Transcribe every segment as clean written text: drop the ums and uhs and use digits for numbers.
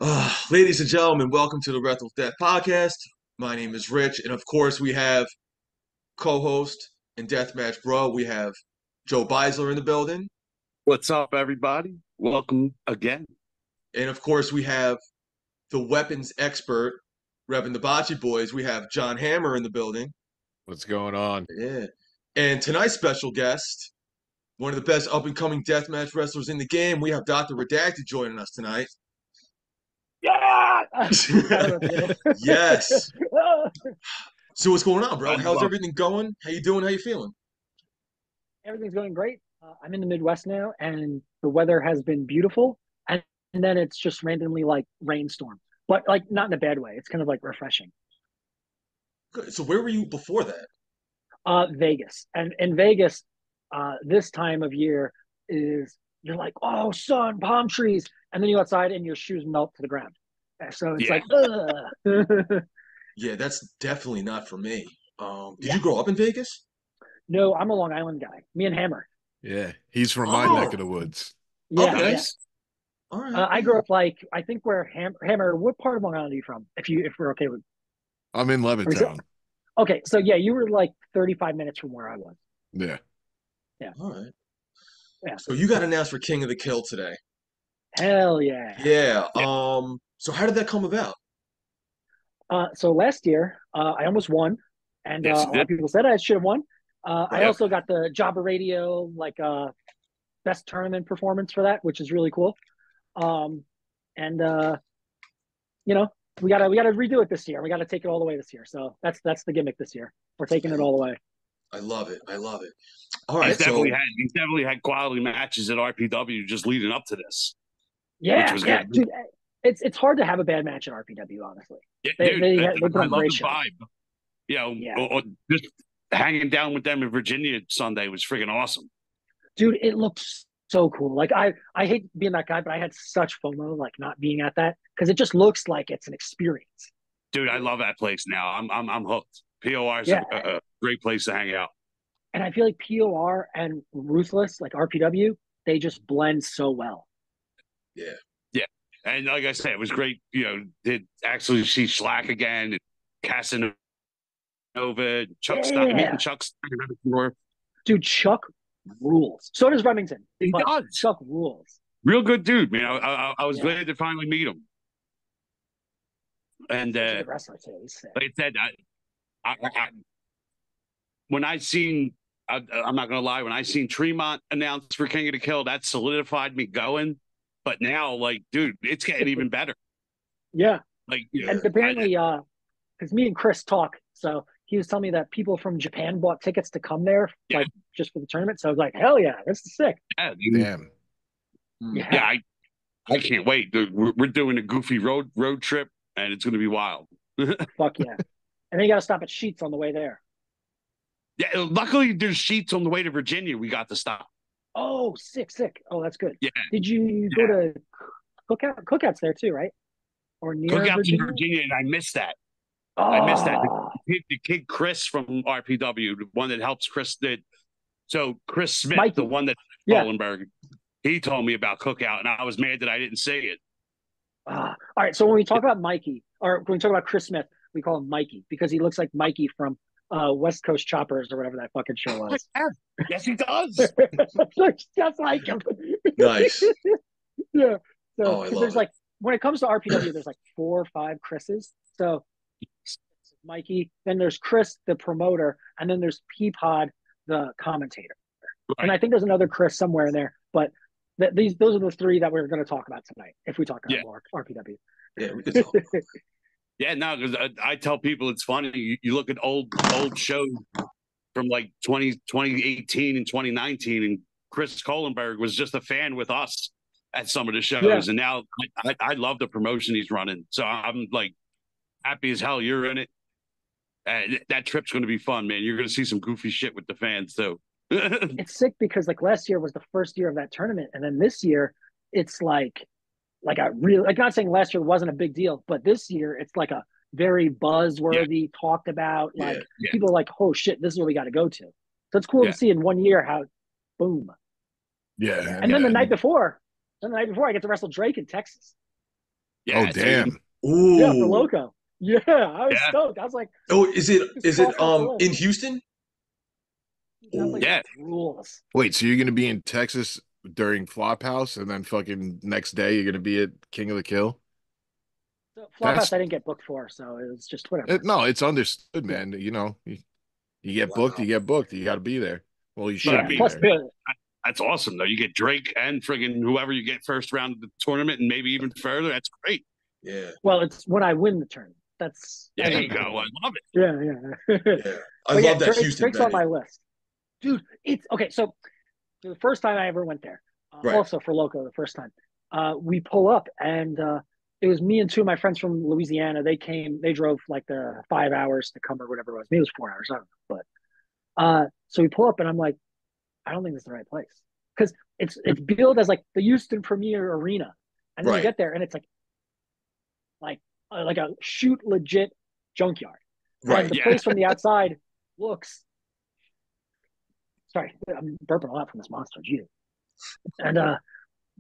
Ladies and gentlemen, welcome to the WrestleDeath Podcast. My name is Rich, and of course, we have co-host and Deathmatch bro. We have Joe Beisler in the building, What's up, everybody? Welcome again. and of course, we have the weapons expert, Revin the Bocce Boys. We have John Hammer in the building. What's going on? Yeah, and tonight's special guest, one of the best up-and-coming deathmatch wrestlers in the game. We have Dr. Redacted joining us tonight. Yeah. Yes. So what's going on, bro? How's love- everything going? How you doing? How you feeling? Everything's going great. I'm in the Midwest now, and the weather has been beautiful. And then it's just randomly like rainstorm, but like not in a bad way. It's kind of like refreshing. Good. So where were you before that? Vegas, and in Vegas, this time of year is you're like, oh, sun, palm trees, and then you go outside and your shoes melt to the ground. So it's Yeah. like, ugh. Yeah, that's definitely not for me. Did Yeah. you grow up in Vegas? No, I'm a Long Island guy. Me and Hammer. Yeah, he's from my neck of the woods. Yeah, Okay. yeah. All right. I grew up like I think where Hammer. What part of Long Island are you from? If we're okay with. I'm in Levittown. Okay, so yeah, you were like 35 minutes from where I was. Yeah. All right. Yeah. So you got announced for King of the Kill today. Hell yeah. Yeah. Yeah. So how did that come about? So last year, I almost won, and Yes, a you lot did. of people said I should have won. I Right. also got the Jobber Radio best tournament performance for that, which is really cool. And you know, we gotta redo it this year. We gotta take it all the way this year. So that's the gimmick this year. We're taking it all the way. I love it. I love it. All He's right. So definitely had quality matches at RPW just leading up to this, which Yeah, was yeah, good. dude. It's hard to have a bad match at RPW, honestly. Yeah, They dude, they put I on love great the shows. vibe. You know, Yeah. or just hanging down with them in Virginia Sunday was freaking awesome. Dude, it looks so cool. Like I hate being that guy, but I had such FOMO like not being at that because it just looks like it's an experience. Dude, I love that place now. I'm hooked. POR is Yeah, a great place to hang out. and I feel like POR and Ruthless, like RPW, they just blend so well. yeah. Yeah. And like I said, it was great. You know, did actually see Schlack again, and Casanova, Chuck Stein, Yeah, meeting Chuck Stein before. dude, Chuck rules. So does Remington, He but does. Chuck rules. Real good dude, man. I was Yeah. glad to finally meet him. And Such a good wrestler too. He's sick. like I said, when I seen, I'm not gonna lie, when I seen Tremont announced for King of the Kill, that solidified me going. But now, like, dude, it's getting even better. Yeah, Like, and apparently, because me and Chris talk, so he was telling me that people from Japan bought tickets to come there, Yeah. like just for the tournament. So I was like, hell yeah, this is sick. yeah, dude. Damn. Yeah, Yeah, I can't wait. Dude, we're doing a goofy road trip, and it's gonna be wild. fuck yeah. And then you got to stop at Sheets on the way there. Yeah, luckily there's sheets on the way to Virginia. We got to stop. Oh, sick, sick. Oh, that's good. Yeah, Did you go to Cookouts there too, right? Or near Cookouts in Virginia? Virginia, and I missed that. Oh, I missed that. The kid Chris from RPW, the one that helps Chris did. So Chris Smith, Mikey. the one that Yeah. Bolenberg, he told me about Cookout, and I was mad that I didn't say it. All right. So when we talk about Mikey, or when we talk about Chris Smith, we call him Mikey because he looks like Mikey from West Coast Choppers or whatever that fucking show was. Yes, he does. Looks just like him. Nice. Yeah. Oh, So I 'cause love there's it. like when it comes to RPW, there's like 4 or 5 Chris's. So Mikey, then there's Chris, the promoter, and then there's Peapod, the commentator. And I think there's another Chris somewhere in there, but those are the 3 that we're going to talk about tonight if we talk about Yeah. more RPW. Yeah, we could talk. Yeah, no, because I tell people it's funny. You look at old shows from like 2018 and 2019, and Chris Kohlenberg was just a fan with us at some of the shows. Yeah. And now I love the promotion he's running. So I'm like happy as hell you're in it. That trip's going to be fun, man. You're going to see some goofy shit with the fans, too. It's sick because like last year was the first year of that tournament, and then this year it's like a real, like, not saying last year wasn't a big deal, but this year it's like a very buzzworthy, talked about, like Yeah. people are like, oh shit, this is what we got to go to. So it's cool Yeah. to see in one year how boom. Yeah. And then the night before I get to wrestle Drake in Texas. Yeah, Oh, so damn. Yeah, for Ooh. Loco. Yeah, I was Yeah. stoked. I was like, Oh, is it just cross off the list. in Houston? Sounds like Yeah. rules. Wait, so you're going to be in Texas during Flophouse and then fucking next day you're going to be at King of the Kill? So Flophouse That's I didn't get booked for, so it was just whatever. no, it's understood, Yeah. man. You know, you get booked, Wow. you get booked. You got to be there. Well, you No, should I be mean, Plus there. that's awesome though. You get Drake and friggin' whoever you get first round of the tournament, and maybe even further. That's great. Yeah. well, it's when I win the tournament. That's There you go. I love it. Yeah. Yeah. I But yeah, love that Houston Drake's on venue. my list, dude. It's okay. So the first time I ever went there, Right. also for Loco, the first time, we pull up and it was me and two of my friends from Louisiana. They drove like the 5 hours to come or whatever it was. Maybe it was 4 hours. I don't know. But so we pull up and I'm like, I don't think this is the right place because it's billed as like the Houston Premier Arena, and then we Right. get there and it's like a shoot legit junkyard, Right. and the Yeah. place from the outside looks. Sorry, I'm burping a lot from this monster. Jesus. And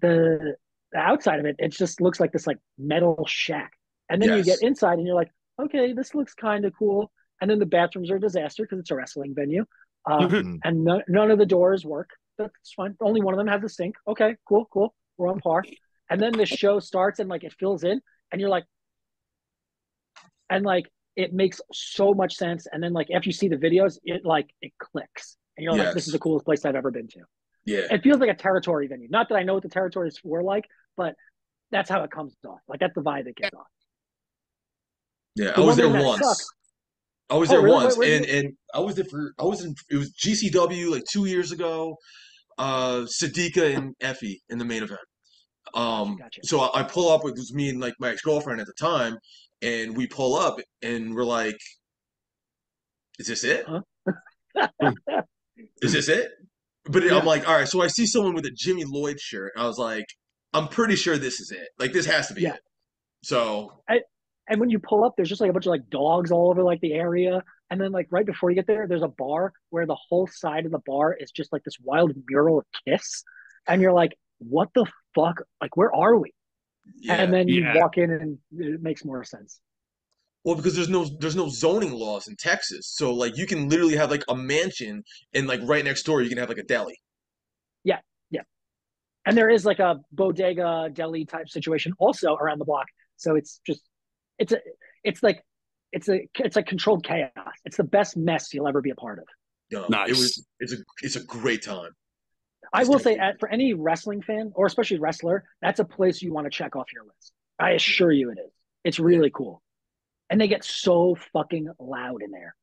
the outside of it, it just looks like this like metal shack. And then you get Yes. inside and you're like, okay, this looks kind of cool. And then the bathrooms are a disaster because it's a wrestling venue. Mhm. And none of the doors work. That's fine. Only one of them has a sink. Okay, cool. We're on par. And then the show starts and like it fills in, and you're like, and like it makes so much sense. And then like after you see the videos, it clicks, and you're like, this is Yes. the coolest place I've ever been to. Yeah. It feels like a territory venue. Not that I know what the territories were like, but that's how it comes off. Like that's the vibe it gives off. Yeah. The I was one there thing that once. sucks. I was Oh, there really? once, Where'd you? and it was GCW like 2 years ago. Sadika and Effie in the main event. Gotcha. So I pull up with it was me and like my ex girlfriend at the time, and we pull up and we're like, "Is this it? Huh? Is this it?" But I'm Yeah. like, "All right." So I see someone with a Jimmy Lloyd shirt. And I was like, "I'm pretty sure this is it. Like this has to be Yeah. it." So And when you pull up, there's just like a bunch of like dogs all over like the area. And then like right before you get there, there's a bar where the whole side of the bar is just like this wild mural of Kiss. And you're like, what the fuck? Like, where are we? And yeah. then you Yeah. walk in and it makes more sense. Well, because there's no zoning laws in Texas, so like you can literally have like a mansion and like right next door you can have like a deli. Yeah. Yeah. And there is like a bodega deli type situation also around the block. So it's just, it's a, it's like, it's like controlled chaos. It's the best mess you'll ever be a part of. Nice. It's a great time. I Just will don't say, do it. for any wrestling fan or especially wrestler, that's a place you want to check off your list. I assure you it is. It's really cool. And they get so fucking loud in there.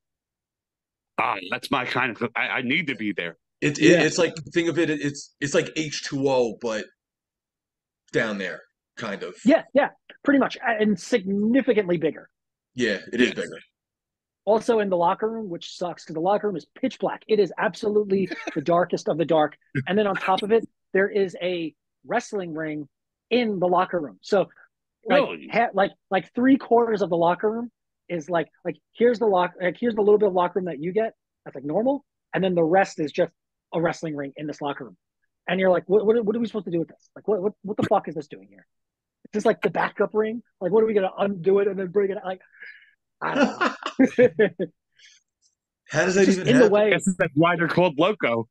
That's my kind of. I need to be there. Yeah. It's like think of it. It's like H2O, but down there, kind of. Yeah, pretty much. And significantly bigger. Yeah, it is Yes. bigger. Also in the locker room, which sucks because the locker room is pitch black. It is absolutely the darkest of the dark. And then on top of it, there is a wrestling ring in the locker room. So Really? like 3/4 of the locker room is like here's the here's the little bit of locker room that you get that's like normal, and then the rest is just a wrestling ring in this locker room. And you're like, what are we supposed to do with this? Like what the fuck is this doing here? It's just like the backup ring. Like what are we gonna undo it and then bring it out? Like I don't know. How does It's that just even in the happen? I way. guess that's why they're called Loco.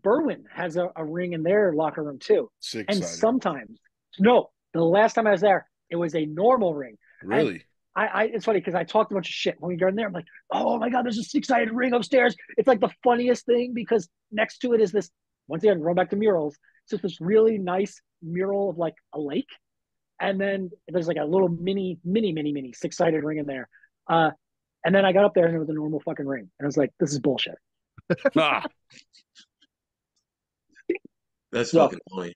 Berwyn has a ring in their locker room too. And Six-sided. sometimes, no, the last time I was there, it was a normal ring. And Really? it's funny because I talked a bunch of shit when we got in there. I'm like, oh my God, there's a 6-sided ring upstairs. It's like the funniest thing because next to it is this, once again, going back to murals, it's just this really nice mural of like a lake. And then there's like a little mini 6-sided ring in there. And then I got up there and it was a normal fucking ring. And I was like, this is bullshit. Ah, That's So, fucking funny.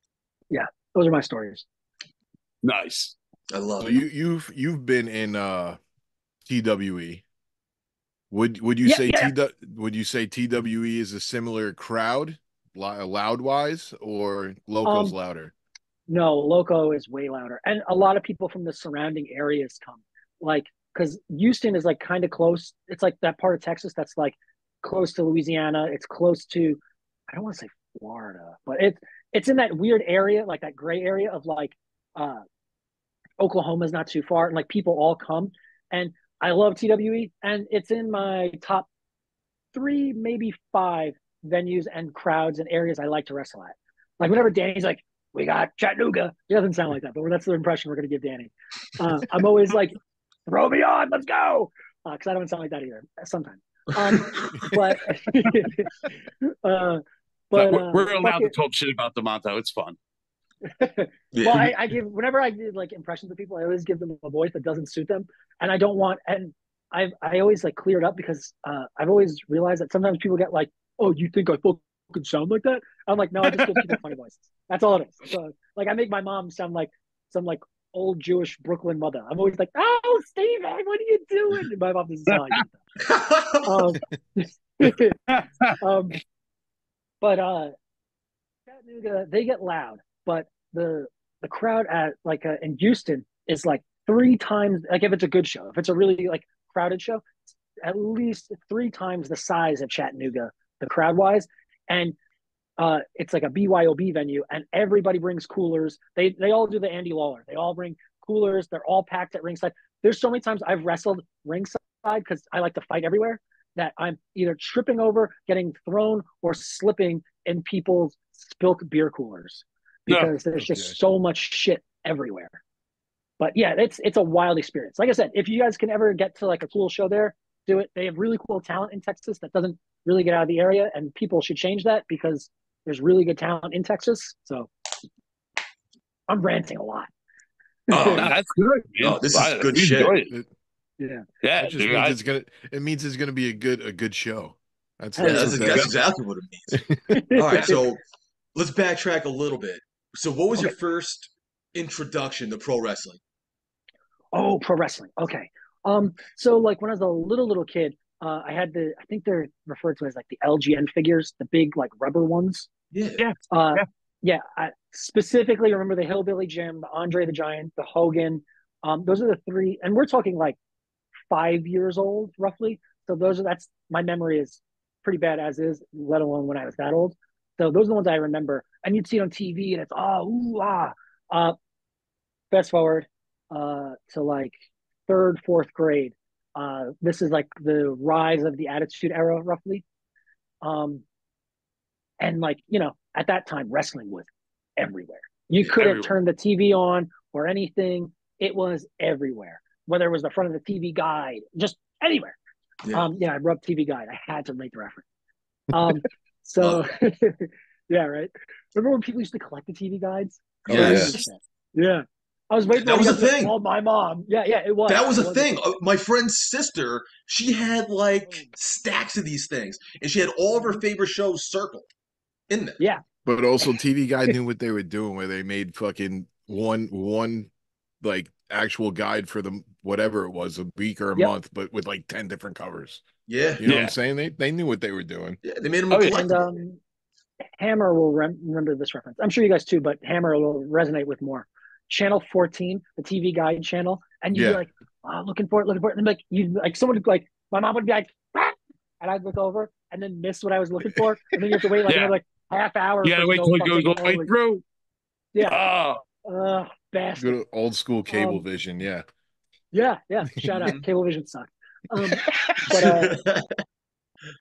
yeah, those are my stories. nice. I love So it. you've been in TWE. Would you Yeah, say yeah. would you say TWE is a similar crowd, loud wise, or Loco's louder? No, Loco is way louder. And a lot of people from the surrounding areas come. Like, because Houston is like kind of close. It's like that part of Texas that's like close to Louisiana. It's close to, I don't want to say Florida, but it's in that weird area, like that gray area of like Oklahoma's not too far, and like people all come. And I love TWE, and it's in my top 3, maybe 5 venues and crowds and areas I like to wrestle at. Like whenever Danny's like, "We got Chattanooga," it doesn't sound like that, but that's the impression we're gonna give Danny. I'm always like, "Throw me on, let's go," because I don't sound like that either. Sometimes, but we're allowed to fucking, talk shit about the Monto. It's fun. well, I give whenever I do like impressions of people, I always give them a voice that doesn't suit them, and I don't want. And I always like clear it up because I've always realized that sometimes people get like, "Oh, you think I fucking sound like that?" I'm like, no, I just give people funny voices. That's all it is. So like, I make my mom sound like some like old Jewish Brooklyn mother. I'm always like, "Oh, Steven, what are you doing?" And my mom doesn't sound like that. But Chattanooga, they get loud, but the crowd at like in Houston is like 3 times, like if it's a good show, if it's a really like crowded show, at least 3 times the size of Chattanooga, the crowd wise, and it's like a BYOB venue, and everybody brings coolers. They all do the Andy Lawler. They all bring coolers. They're all packed at ringside. There's so many times I've wrestled ringside because I like to fight everywhere that I'm either tripping over, getting thrown, or slipping in people's spilt beer coolers because there's just so much shit everywhere. But yeah, it's a wild experience. Like I said, if you guys can ever get to like a cool show there, do it. They have really cool talent in Texas that doesn't really get out of the area, and people should change that because there's really good talent in Texas. So I'm ranting a lot. Oh, that's good. Man. Oh, this is good shit. Yeah, yeah. It just means it's gonna. It means it's gonna be a good show. That's exactly what it means. All right, so let's backtrack a little bit. So, what was your first introduction to pro wrestling? Oh, pro wrestling. Okay. So like when I was a little kid, I had I think they're referred to as like the LGN figures, the big like rubber ones. Yeah. I specifically remember the Hillbilly Jim, the Andre the Giant, the Hogan. Those are the 3, and we're talking like 5 years old roughly. So that's my memory is pretty bad as is, let alone when I was that old. So those are the ones I remember, and you'd see it on TV, and it's fast forward to like 3rd, 4th grade. This is like the rise of the Attitude Era, roughly. And like, at that time, wrestling was everywhere. You couldn't turn the TV on or anything. It was everywhere. Whether it was the front of the TV guide, just anywhere. Yeah, I rubbed TV guide. I had to make the reference. So yeah, right. Remember when people used to collect the TV guides? Yes. Yeah. I was waiting for that was a thing. Call my mom. Yeah, it was. That was a thing. My friend's sister, she had like stacks of these things, and she had all of her favorite shows circled in there. Yeah. But also TV Guide knew what they were doing, where they made fucking one like actual guide for the whatever it was, a week or a month, but with like 10 different covers. Yeah. You know what I'm saying? They knew what they were doing. Yeah, they made them collectible. And Hammer will remember this reference. I'm sure you guys too, but Hammer will resonate with more. Channel 14, the TV Guide channel, and you'd be like, looking for it, and like someone would like, my mom would be like, ah! And I'd look over and then miss what I was looking for, and then you have to wait like another half hour. You gotta wait till it goes all the way through. Yeah. Best. Good old school Cablevision, yeah. Yeah. Shout out, Cablevision sucked. But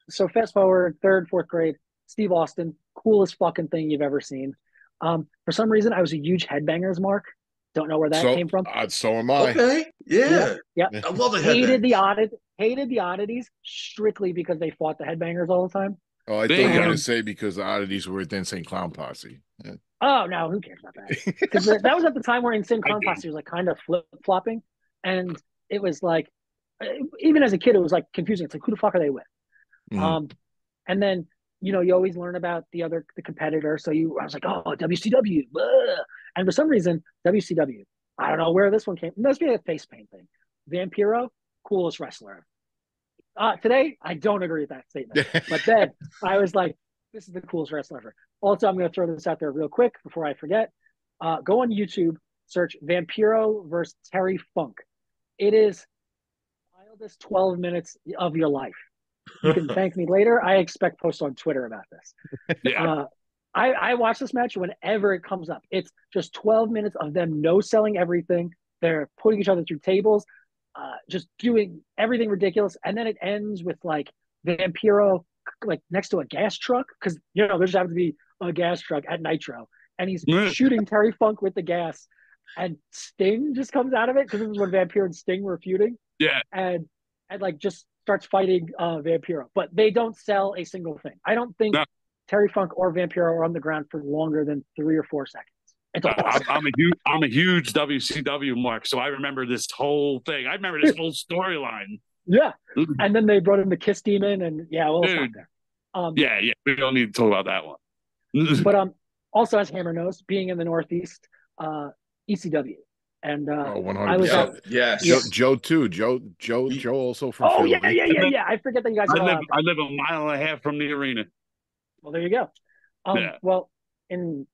so fast forward 3rd, 4th grade, Steve Austin, coolest fucking thing you've ever seen. For some reason, I was a huge Headbangers mark. Don't know where that came from. So am I. Okay. Yeah. I love the Headbangers. Hated the Oddities strictly because they fought the Headbangers all the time. Oh, I thought you were going to say because the Oddities were with Insane Clown Posse. Yeah. Oh, no, who cares about that? Because that was at the time where Insane Clown Posse was like kind of flip-flopping. And it was like, even as a kid, it was like confusing. It's like, who the fuck are they with? Mm-hmm. And then, you always learn about the competitor. So I was like, oh, WCW. Blah. And for some reason, WCW, I don't know where this one came. It must be a face paint thing. Vampiro, coolest wrestler. Today, I don't agree with that statement. But then I was like, this is the coolest wrestler ever. Also, I'm going to throw this out there real quick before I forget. Go on YouTube, search Vampiro versus Terry Funk. It is the wildest 12 minutes of your life. You can thank me later. I expect posts on Twitter about this. I watch this match whenever it comes up. It's just 12 minutes of them no selling everything. They're putting each other through tables, just doing everything ridiculous, and then it ends with like Vampiro like next to a gas truck because there's happens to be a gas truck at Nitro, and he's shooting Terry Funk with the gas, and Sting just comes out of it because this is when Vampiro and Sting were feuding. Yeah, and like just starts fighting Vampiro, but they don't sell a single thing. I don't think Terry Funk or Vampiro are on the ground for longer than 3 or 4 seconds. It's awesome. I'm a huge WCW mark, so I remember this whole thing. I remember this whole storyline. Yeah, and then they brought in the Kiss Demon, and we'll stop there. Yeah, we don't need to talk about that one. But also, as Hammer knows, being in the Northeast, ECW, and 100%. I was yes, Joe too. Joe also from Philly. Yeah. I forget that you guys. I live a mile and a half from the arena. Well, there you go. Well, in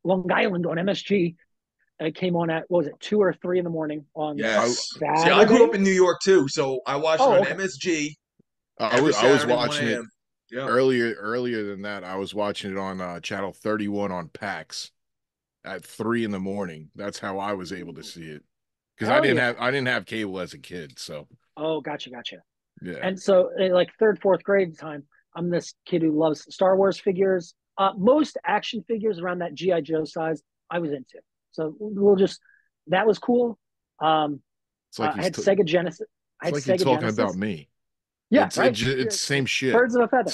Long Island on MSG, it came on at what was it, 2 or 3 in the morning on Saturday? See, I grew up in New York too, so I watched it on MSG. I was watching it Yep. earlier than that. I was watching it on channel 31 on PAX at 3 in the morning. That's how I was able to see it because I didn't have cable as a kid. So gotcha. Yeah, and so in like 3rd, 4th grade time, I'm this kid who loves Star Wars figures. Most action figures around that G.I. Joe size I was into. So that was cool. I had Sega Genesis. It's like you're talking about me. Yeah, right. It's same shit. Birds of a feather.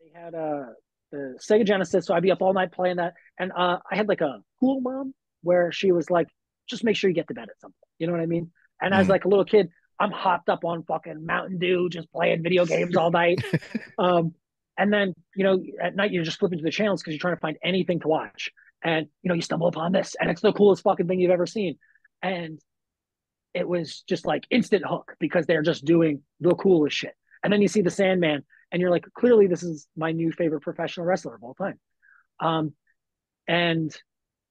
They had the Sega Genesis, so I'd be up all night playing that. And I had like a cool mom where she was like, "Just make sure you get to bed at some point." You know what I mean? And as like a little kid, I'm hopped up on fucking Mountain Dew, just playing video games all night. And then, at night you're just flipping to the channels because you're trying to find anything to watch. And, you stumble upon this and it's the coolest fucking thing you've ever seen. And it was just like instant hook because they're just doing the coolest shit. And then you see the Sandman and you're like, clearly this is my new favorite professional wrestler of all time. And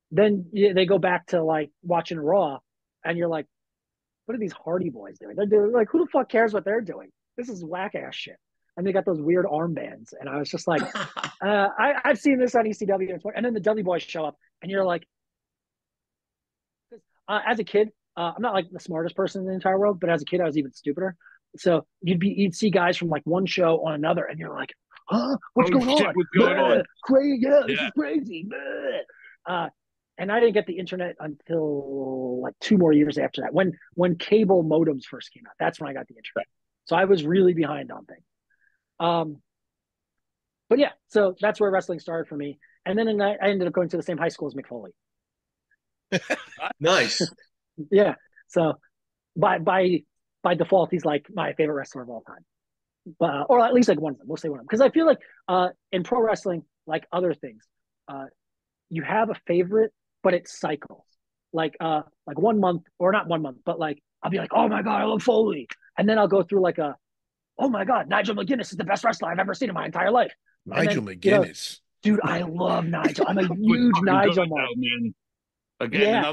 then they go back to like watching Raw and you're like, what are these Hardy Boys doing? They're doing like, who the fuck cares what they're doing? This is whack ass shit. And they got those weird armbands. And I was just like, I've seen this on ECW. And then the Dudley Boys show up. And you're like, as a kid, I'm not like the smartest person in the entire world, but as a kid, I was even stupider. So you'd see guys from like one show on another. And you're like, what's going on? What's going on? Crazy, this is crazy. And I didn't get the internet until like 2 more years after that. When cable modems first came out, that's when I got the internet. So I was really behind on things. But yeah, so that's where wrestling started for me. And then I ended up going to the same high school as Mick Foley. Nice. Yeah. So by default, he's like my favorite wrestler of all time. But or at least like one of them. We'll say one of them. Because I feel like in pro wrestling, like other things, you have a favorite, but it cycles. Like 1 month, or not 1 month, but like I'll be like, oh my God, I love Foley. And then I'll go through like oh my God, Nigel McGuinness is the best wrestler I've ever seen in my entire life. Nigel McGuinness. Dude, I love Nigel. I'm a huge Nigel man. Again,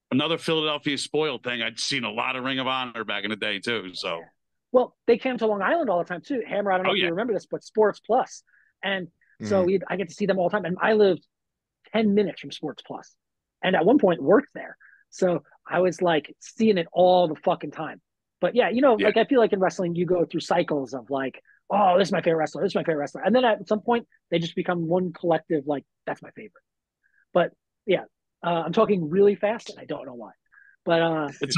another Philadelphia spoiled thing. I'd seen a lot of Ring of Honor back in the day too. So, well, they came to Long Island all the time too. Hammer, I don't know if you remember this, but Sports Plus, and so I get to see them all the time. And I lived 10 minutes from Sports Plus, and at one point worked there. So I was like seeing it all the fucking time. But yeah, like I feel like in wrestling, you go through cycles of like, oh, this is my favorite wrestler, this is my favorite wrestler. And then at some point, they just become one collective, like, that's my favorite. But yeah, I'm talking really fast, and I don't know why. But it's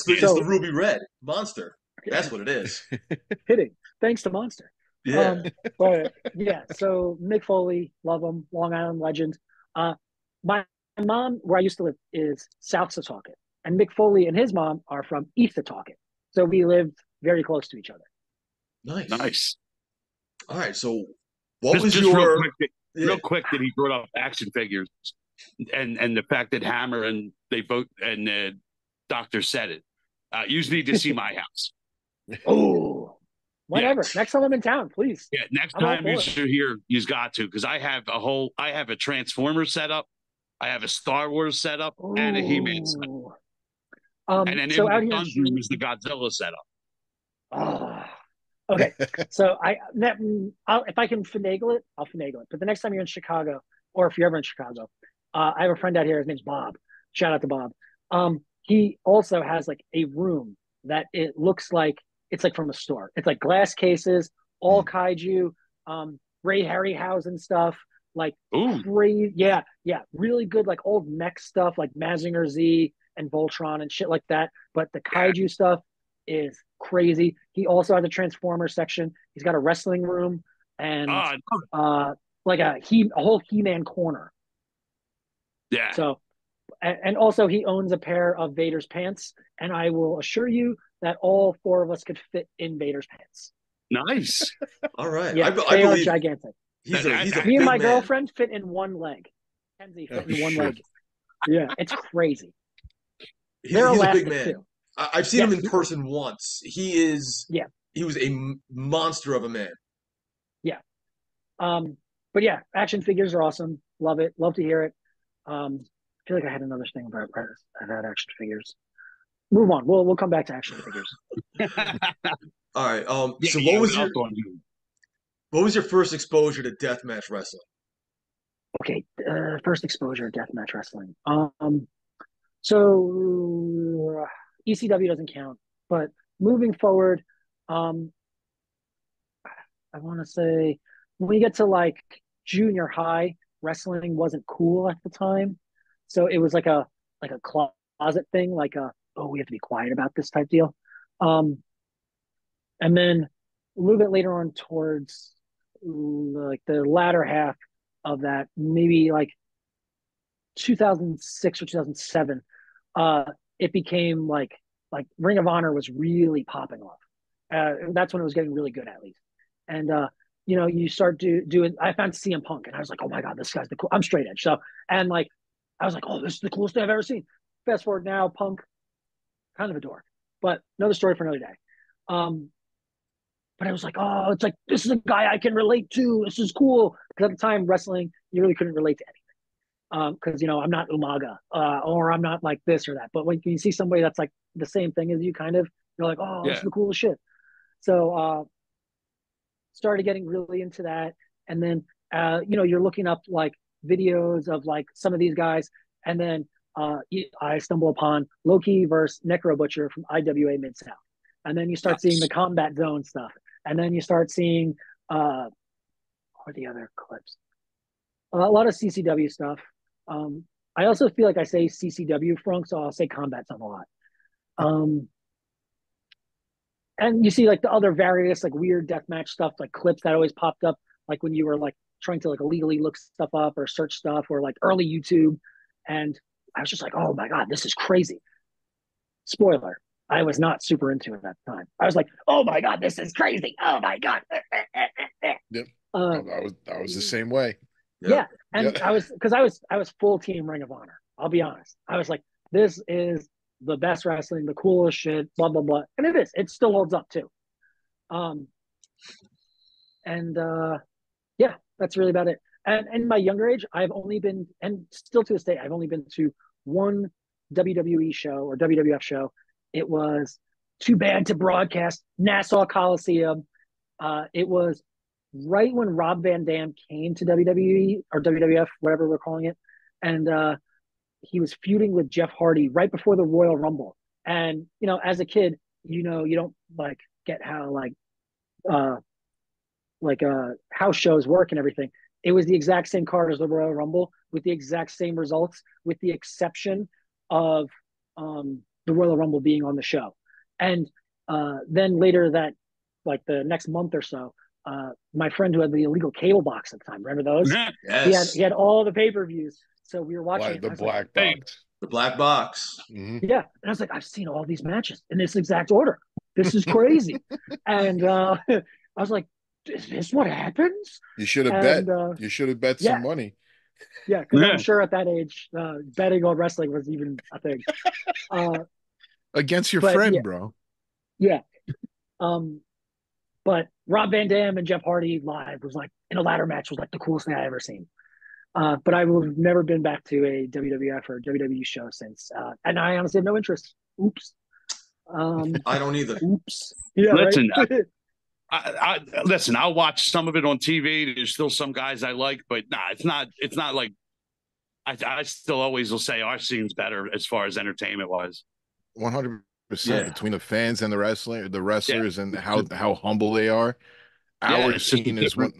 the Ruby Red Monster. That's what it is. Hitting. Thanks to Monster. Yeah. But yeah, so Mick Foley, love him, Long Island legend. My mom, where I used to live, is South Setauket. And Mick Foley and his mom are from East Setauket. So we lived very close to each other. Nice. All right. So what was your... Real quick that he brought up action figures and the fact that Hammer and they both and Doctor said it. You need to see my house. Oh, whatever. Yeah. Next time I'm in town, please. Yeah, next time you're here, you've got to, because I have a Transformers setup, I have a Star Wars setup, and a He-Man setup. And then so in the Sun's room is the Godzilla setup. Okay, so if I can finagle it, I'll finagle it. But the next time you're in Chicago, or if you're ever in Chicago, I have a friend out here. His name's Bob. Shout out to Bob. He also has like a room that it looks like it's like from a store. It's like glass cases, all kaiju, Ray Harryhausen stuff, like crazy. Yeah, really good like old mech stuff like Mazinger Z and Voltron and shit like that. But the kaiju stuff is crazy. He also has a Transformer section. He's got a wrestling room and like a whole He-Man corner. Yeah. So, and also he owns a pair of Vader's pants, and I will assure you that all four of us could fit in Vader's pants. Nice. All right. Yeah, I they are believe gigantic. He's a Me big and my man. girlfriend fit in one leg. Kenzie fit in one leg. Yeah, it's crazy. He's a big man. Too. I've seen him in person once. He was a monster of a man. Yeah. But yeah, action figures are awesome. Love it. Love to hear it. I feel like I had another thing about action figures. Move on. We'll come back to action figures. All right. So what was your first exposure to deathmatch wrestling? Okay, first exposure to deathmatch wrestling. So ECW doesn't count, but moving forward, I want to say when we get to like junior high, wrestling wasn't cool at the time, so it was like a closet thing, like we have to be quiet about this type deal. And then a little bit later on towards like the latter half of that, maybe like 2006 or 2007, it became like Ring of Honor was really popping off. That's when it was getting really good, at least. And you start doing. I found CM Punk, and I was like, oh my god, this guy's the cool. I'm straight edge, so and like I was like, oh, this is the coolest thing I've ever seen. Fast forward now, Punk, kind of a dork, but another story for another day. But I was like, oh, it's like this is a guy I can relate to. This is cool. Because at the time, wrestling, you really couldn't relate to anything. Because I'm not Umaga, or I'm not like this or that. But when you see somebody that's like the same thing as you, kind of, you're like, oh, this is the coolest shit. So started getting really into that, and then you're looking up like videos of like some of these guys, and then I stumble upon Loki versus Necro Butcher from IWA Mid South, and then you start seeing the Combat Zone stuff, and then you start seeing what are the other clips? A lot of CCW stuff. I also feel like I say CCW wrong, so I'll say Combat Zone a lot. And you see like the other various like weird deathmatch stuff, like clips that always popped up, like when you were like trying to like illegally look stuff up or search stuff, or like early YouTube. And I was just like, oh my god, this is crazy. Spoiler, I was not super into it at the time. I was like, oh my god, this is crazy. Oh my god. Yep. I was the same way. Yeah. And I was full team Ring of Honor. I'll be honest. I was like, this is the best wrestling, the coolest shit, blah blah blah. And it is. It still holds up too. Yeah, that's really about it. And in my younger age, I've only been, and still to this day, I've only been to one WWE show or WWF show. It was too bad to broadcast, Nassau Coliseum. It was right when Rob Van Dam came to WWE or WWF, whatever we're calling it. And he was feuding with Jeff Hardy right before the Royal Rumble. And, as a kid, you don't like get how house shows work and everything. It was the exact same card as the Royal Rumble with the exact same results, with the exception of the Royal Rumble being on the show. And then later that, like the next month or so, my friend who had the illegal cable box at the time, remember those? Yes. He had all the pay-per-views. So we were watching the black box. The black box. Mm-hmm. Yeah. And I was like, I've seen all these matches in this exact order. This is crazy. And I was like, is this what happens? You should have bet. You should have bet some money. Yeah, because I'm sure at that age, betting on wrestling was even a thing. Against your friend, bro. Yeah. But Rob Van Dam and Jeff Hardy live was like, in a ladder match, was like the coolest thing I ever seen. But I will have never been back to a WWF or WWE show since. And I honestly have no interest. Oops. I don't either. Oops. Yeah, listen, right? Listen, I'll watch some of it on TV. There's still some guys I like, but it's not. It's not like I still always will say our scene's better as far as entertainment wise. 100% Yeah. between the fans and the wrestlers, Yeah. and how humble they are. Yeah, Our it's just scene is one,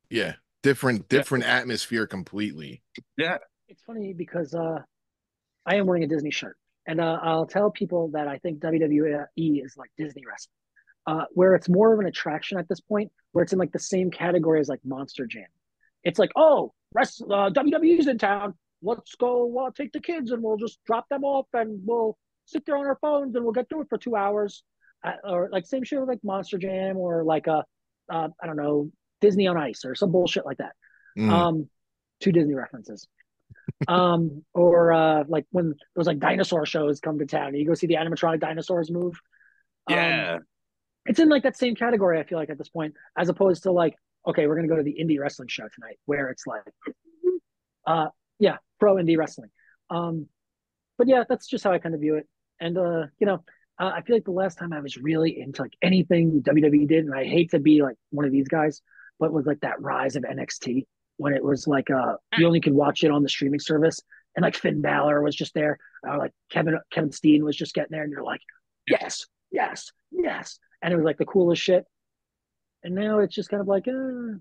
yeah, different atmosphere completely. Yeah. It's funny because I am wearing a Disney shirt, and I'll tell people that I think WWE is like Disney wrestling, where it's more of an attraction at this point, where it's in like the same category as like Monster Jam. It's like, oh, WWE's in town. Let's go take the kids and we'll just drop them off and we'll sit there on our phones and we'll get through it for 2 hours. Or like same shit with like Monster Jam or like I don't know, Disney on Ice or some bullshit like that. Two Disney references. Or like when those like dinosaur shows come to town and you go see the animatronic dinosaurs move. Yeah. It's in like that same category, I feel like, at this point, as opposed to like, okay, we're gonna go to the indie wrestling show tonight, where it's like yeah, pro indie wrestling. But yeah, that's just how I kind of view it. And I feel like the last time I was really into like anything WWE did, and I hate to be like one of these guys, but was like that rise of NXT when it was like you only could watch it on the streaming service, and like Finn Balor was just there, like Kevin Steen was just getting there, and you're like, yes, yes, yes, and it was like the coolest shit. And now it's just kind of like, but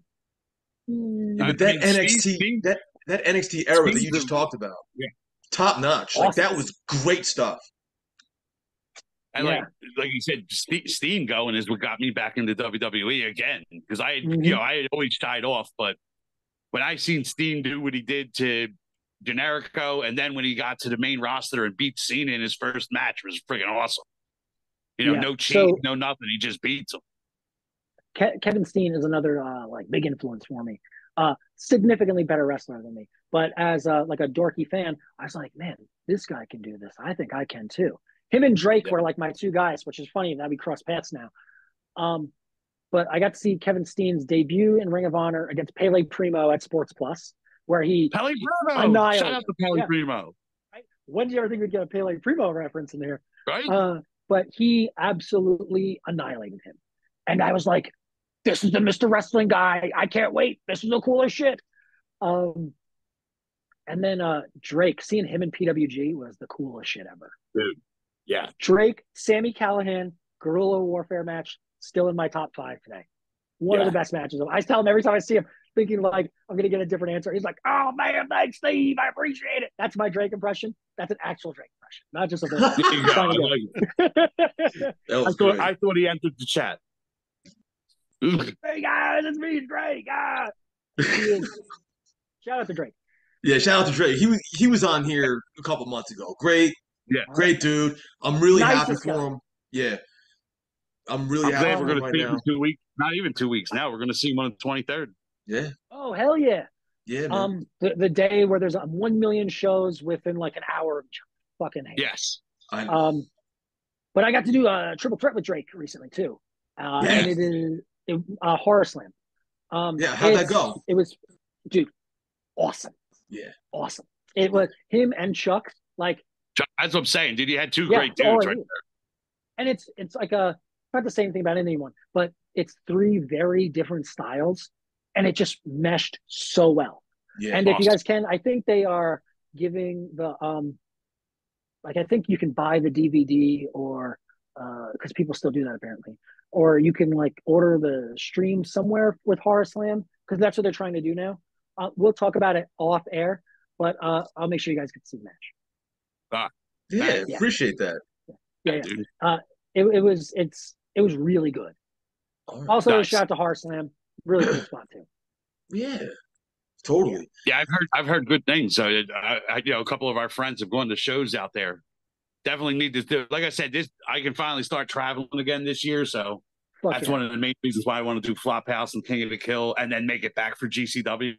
that NXT that NXT era that you just talked about, top notch. Awesome. Like that was great stuff. And like you said, Steen going is what got me back into WWE again, because I had always shied off, but when I seen Steen do what he did to Generico, and then when he got to the main roster and beat Cena in his first match, was freaking awesome. No cheat, no nothing. He just beats him. Kevin Steen is another like big influence for me. Significantly better wrestler than me, but as like a dorky fan, I was like, man, this guy can do this. I think I can too. Him and Drake were like my two guys, which is funny that we cross paths now. But I got to see Kevin Steen's debut in Ring of Honor against Pele Primo at Sports Plus, where he Pele Primo. Shout out to Pele Primo. Right? When do you ever think we'd get a Pele Primo reference in there? Right. But he absolutely annihilated him, and I was like, this is the Mr. Wrestling guy. I can't wait. This is the coolest shit. And then Drake, seeing him in PWG was the coolest shit ever. Dude. Yeah. Drake, Sami Callihan, guerrilla warfare match, still in my top 5 today. One of the best matches. I tell him every time I see him, thinking like I'm going to get a different answer. He's like, oh man, thanks, Steve. I appreciate it. That's my Drake impression. That's an actual Drake impression, not just a I thought he entered the chat. Hey guys, it's me, Drake. Shout out to Drake. Yeah, shout out to Drake. He was on here a couple months ago. Great dude. I'm really happy for him. Yeah, I'm really happy. We're going to see him in 2 weeks. Not even 2 weeks now. We're going to see him on the 23rd. Yeah. Oh hell yeah. Yeah. Man. The day where there's 1 million shows within like an hour of each other. Fucking hate. Yes. I know. But I got to do a triple threat with Drake recently too. And it is. Horror Slam. How'd that go? It was, dude, awesome. Yeah, awesome. It was him and Chuck. Like that's what I'm saying, dude. You had two great dudes right there. And it's like not the same thing about anyone, but it's 3 very different styles, and it just meshed so well. Yeah, and if you guys can, I think they are giving the I think you can buy the DVD or because people still do that apparently. Or you can like order the stream somewhere with Horror Slam, because that's what they're trying to do now. We'll talk about it off air, but I'll make sure you guys can see the match. Appreciate that. Yeah. It was really good. Also, shout out to Horror Slam, really good spot too. Yeah, totally. Yeah, I've heard good things. So a couple of our friends have gone to shows out there. Definitely need to do. Like I said, I can finally start traveling again this year, so that's one of the main reasons why I want to do Flophouse and King of the Kill, and then make it back for GCW.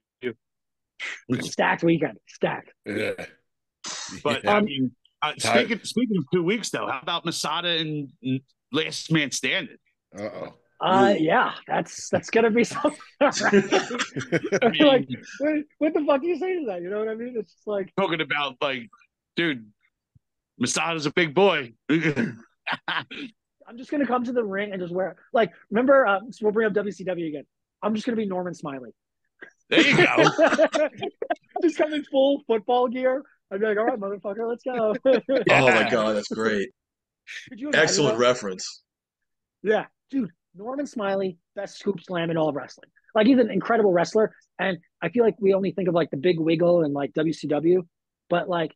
Stacked weekend, stacked. Yeah. But I mean, speaking of 2 weeks though, how about Masada and Last Man Standing? Yeah, that's gonna be something. Right? I mean, like, what the fuck do you say to that? You know what I mean? It's just like talking about like, dude. Masada's a big boy. I'm just gonna come to the ring and just wear like. Remember, so we'll bring up WCW again. I'm just gonna be Norman Smiley. There you go. Just come in full football gear. I'd be like, all right, motherfucker, let's go. Oh my God, that's great. Could you imagine Excellent that? reference. Yeah, dude, Norman Smiley, best scoop slam in all of wrestling. Like he's an incredible wrestler, and I feel like we only think of like the Big Wiggle and like WCW, but like,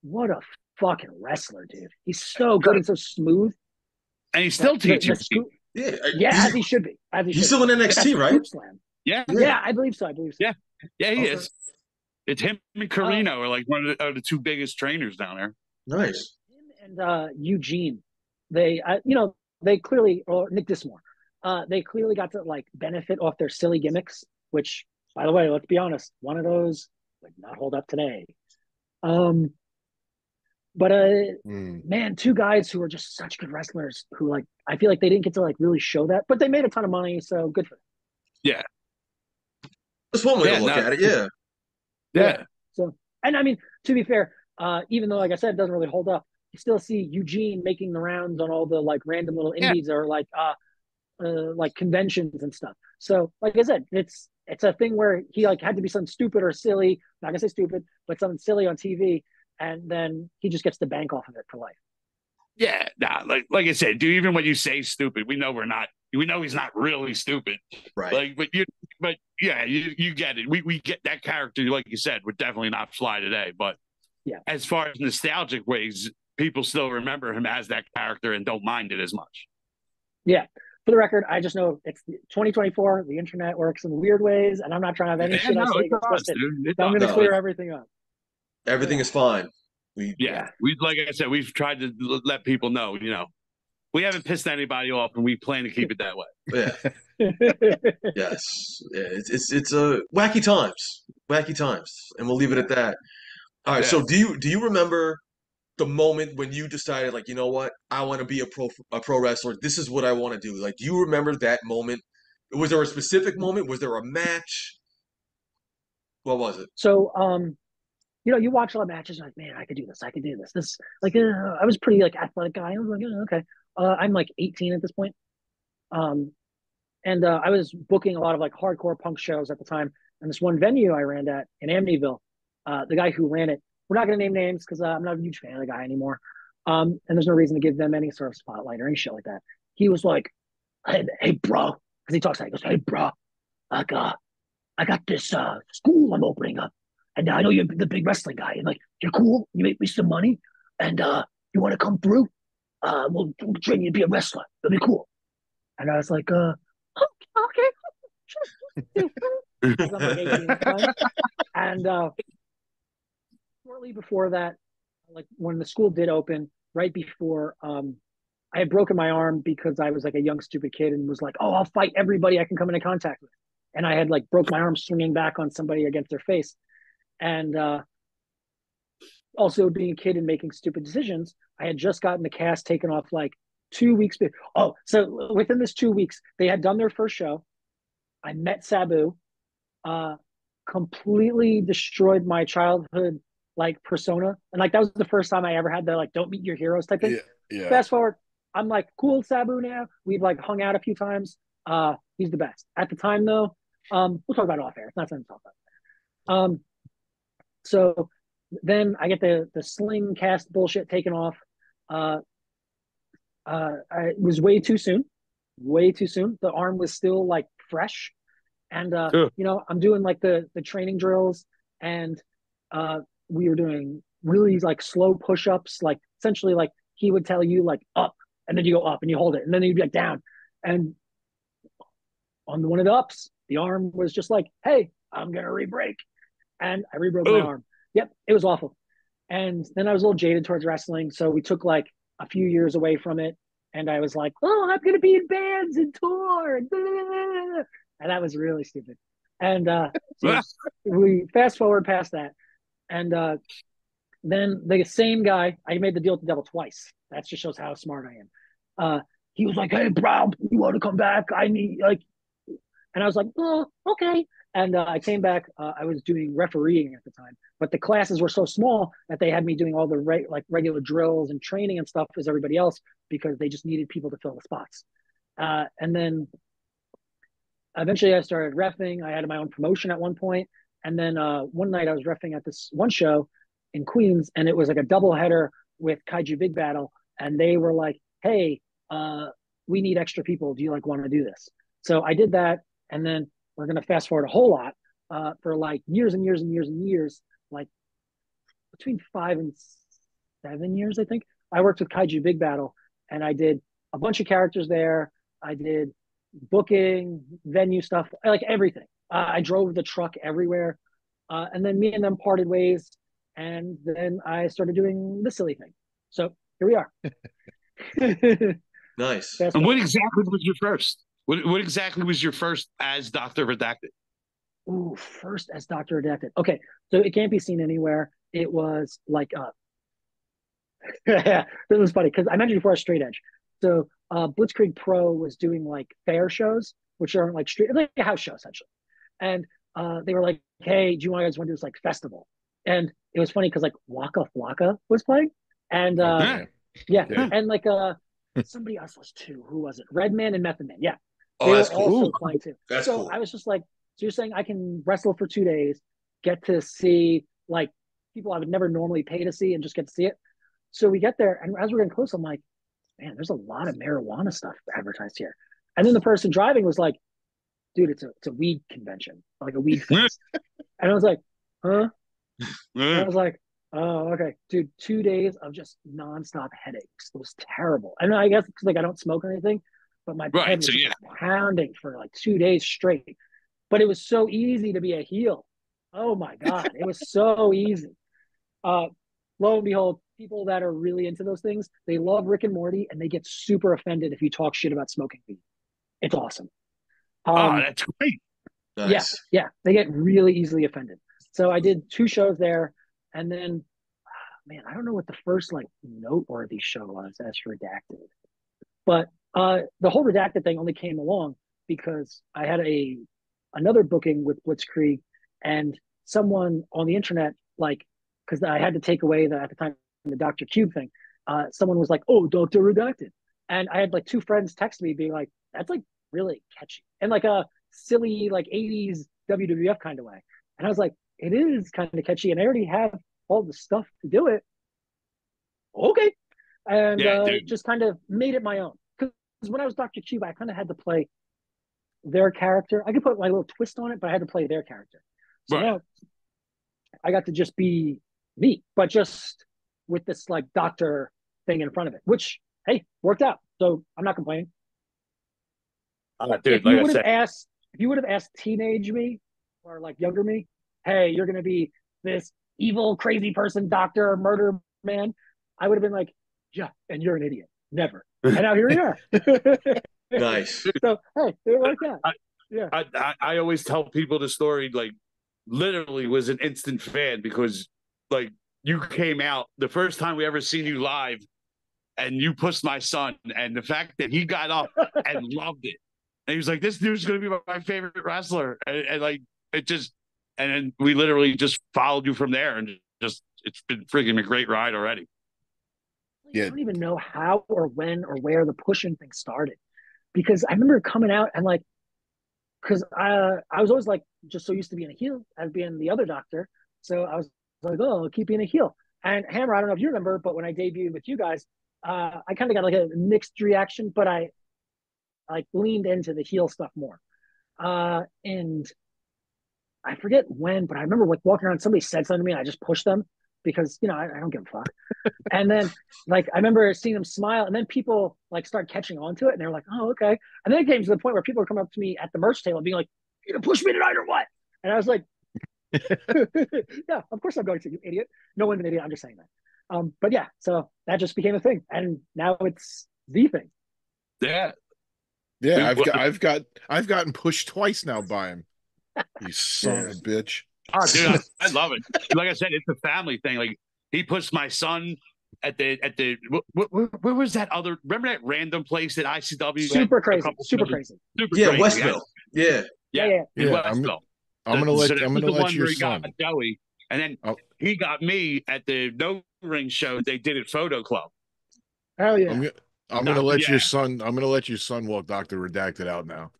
what a fucking wrestler, dude! He's so good and so smooth. And he's still teaching. Yeah, Yeah, as he should be. As he he's should still be. in NXT, right? Scoop slam. Yeah. Yeah, I believe so. I believe so. Yeah. Yeah, he Okay. is. It's him and Carino are like one of the two biggest trainers down there. Nice. Him and Eugene, they, they clearly, or Nick Dismore, they clearly got to like benefit off their silly gimmicks. Which, by the way, let's be honest, one of those would not hold up today. But man, two guys who are just such good wrestlers who like I feel like they didn't get to like really show that, but they made a ton of money, so good for them. Yeah. That's one way to look at it. Yeah. Yeah. So, and I mean, to be fair, even though, like I said, it doesn't really hold up, you still see Eugene making the rounds on all the like random little indies or like conventions and stuff. So, like I said, it's a thing where he like had to be something stupid or silly. Not gonna say stupid, but something silly on TV, and then he just gets the bank off of it for life. Yeah, nah, like I said, dude, even when you say stupid, we know he's not really stupid. Right. Like, but yeah, you get it. We get that character, like you said, would definitely not fly today. But yeah, as far as nostalgic ways, people still remember him as that character and don't mind it as much. Yeah. For the record, I just know it's 2024. The internet works in weird ways, and I'm not trying to have any shit I say get twisted. So I'm going to clear everything up. Everything is fine. We like I said, we've tried to let people know, we haven't pissed anybody off, and we plan to keep it that way. Yeah. Yes. Yeah, it's a wacky times, and we'll leave it at that. All right. Yeah. So do you remember the moment when you decided, like, you know what, I want to be a pro wrestler? This is what I want to do. Like, do you remember that moment? Was there a specific moment? Was there a match? What was it? So, you watch a lot of matches, like, man, I could do this. I could do this. This, like, I was pretty like athletic guy. I was like, okay. I'm like 18 at this point. And I was booking a lot of like hardcore punk shows at the time. And this one venue I ran at in Amityville, the guy who ran it, we're not going to name names because I'm not a huge fan of the guy anymore. And there's no reason to give them any sort of spotlight or any shit like that. He was like, hey bro, because he talks like, he goes, hey bro, I got this school I'm opening up. And I know you're the big wrestling guy. And like, you're cool. You make me some money. And you want to come through? We'll train you to be a wrestler. It'll be cool. And I was like, okay. I'm like 18 at the time. And shortly before that, like when the school did open, right before, I had broken my arm because I was like a young, stupid kid and was like, oh, I'll fight everybody I can come into contact with. And I had like broke my arm swinging back on somebody against their face. And also being a kid and making stupid decisions, I had just gotten the cast taken off like 2 weeks. So within this 2 weeks, they had done their first show. I met Sabu, completely destroyed my childhood like persona. And like that was the first time I ever had the like don't meet your heroes type thing. Yeah. Fast forward, I'm like cool Sabu now. We've like hung out a few times. He's the best. At the time though, we'll talk about it off air. It's not something to talk about. So then I get the sling cast bullshit taken off. It was way too soon. The arm was still like fresh. And I'm doing like the training drills, and we were doing really like slow push-ups, like essentially like he would tell you like up, and then you go up and you hold it, and then you'd be like down. And on one of the ups, the arm was just like, hey, I'm gonna re-break. And I re-broke my arm. Yep, it was awful. And then I was a little jaded towards wrestling, so we took like a few years away from it. And I was like, oh, I'm gonna be in bands and tour, and that was really stupid. And so we fast forward past that, and then the same guy, I made the deal with the devil twice. That just shows how smart I am. He was like, hey, bro, you want to come back? I need like, And I was like, oh, okay. And I came back. I was doing refereeing at the time, but the classes were so small that they had me doing all the regular drills and training and stuff as everybody else because they just needed people to fill the spots. And then eventually I started reffing. I had my own promotion at one point. And then one night I was reffing at this one show in Queens, and it was like a double header with Kaiju Big Battle. And they were like, hey, we need extra people. Do you like want to do this? So I did that. And then we're going to fast forward a whole lot for like years and years and years and years, like between 5 and 7 years, I think. I worked with Kaiju Big Battle, and I did a bunch of characters there. I did booking, venue stuff, like everything. I drove the truck everywhere. And then me and them parted ways. And then I started doing the silly thing. So here we are. Nice. And what exactly was your first? What exactly was your first as Dr. Redacted? Ooh, first as Dr. Redacted. Okay, so it can't be seen anywhere. It was like, this was funny because I mentioned before straight edge. So Blitzkrieg Pro was doing like fair shows, which are like like a house show essentially. And they were like, hey, do you guys want to do this like festival? And it was funny because like Waka Flocka was playing. And yeah, and like somebody else was too. Who was it? Redman and Method Man. Yeah. Oh, that's cool. Also playing too. That's so cool. I was just like, so you're saying I can wrestle for 2 days, get to see like people I would never normally pay to see and just get to see it. So we get there, and as we're getting close, I'm like, man, there's a lot of marijuana stuff advertised here. And then the person driving was like, dude, it's a weed convention, like a weed fest. And I was like, huh? And I was like, oh, okay, dude, 2 days of just nonstop headaches. It was terrible. I know, I guess because like I don't smoke or anything, but my head was just pounding for like 2 days straight. But it was so easy to be a heel. Oh my God, it was so easy. Lo and behold, people that are really into those things, they love Rick and Morty, and they get super offended if you talk shit about smoking weed. It's awesome. Oh, that's great. Nice. Yeah, they get really easily offended. So I did 2 shows there, and then, man, I don't know what the first like noteworthy show was as Redacted, but the whole Redacted thing only came along because I had another booking with Blitzkrieg, and someone on the internet, like, because I had to take away at the time the Dr. Cube thing. Someone was like, "Oh, Dr. Redacted," and I had like 2 friends text me being like, "That's like really catchy," and like a silly like 80s WWF kind of way. And I was like, it is kind of catchy, and I already have all the stuff to do it. Okay. And just kind of made it my own. Because when I was Dr. Cube, I kind of had to play their character. I could put my little twist on it, but I had to play their character. So now I got to just be me, but just with this like doctor thing in front of it, which, hey, worked out. So I'm not complaining. Dude, if you would have asked teenage me or like younger me, hey, you're going to be this evil, crazy person, doctor, murder man, I would have been like, yeah, and you're an idiot. Never. And now here we are. Nice. So, hey, it worked out. I always tell people the story, like, literally was an instant fan because, like, you came out the first time we ever seen you live and you pushed my son, and the fact that he got up and loved it. And he was like, this dude's going to be my favorite wrestler. And like, it just, and then we literally just followed you from there, and just, it's been freaking a great ride already. I don't even know how or when or where the pushing thing started, because I remember coming out and like, because I was always like just so used to being a heel as being the other doctor. So I was like, oh, I'll keep being a heel. And Hammer, I don't know if you remember, but when I debuted with you guys, I kind of got like a mixed reaction, but I like leaned into the heel stuff more. And I forget when, but I remember like walking around, somebody said something to me and I just pushed them because, you know, I don't give a fuck. And then like, I remember seeing them smile, and then people like start catching on to it, and they're like, oh, okay. And then it came to the point where people were coming up to me at the merch table being like, you gonna push me tonight or what? And I was like, yeah, of course I'm going to, you idiot. No one's an idiot. I'm just saying that. But yeah, so that just became a thing, and now it's the thing. Yeah. Yeah, I've gotten pushed twice now by him. You son of a bitch. Oh, dude, I love it. Like I said, it's a family thing. Like, he pushed my son at the where was that other? Remember that random place that ICW? Super crazy. Super Yeah, crazy. Westville. Yeah. Yeah, in Yeah, Westville. I'm gonna So let that I'm was gonna the let one your where he got son. Joey, and then I'll, he got me at the No Ring show they did at Photo Club. Hell I'm yeah. gonna I'm gonna let your Yeah. son. I'm gonna let your son walk Dr. Redacted out now.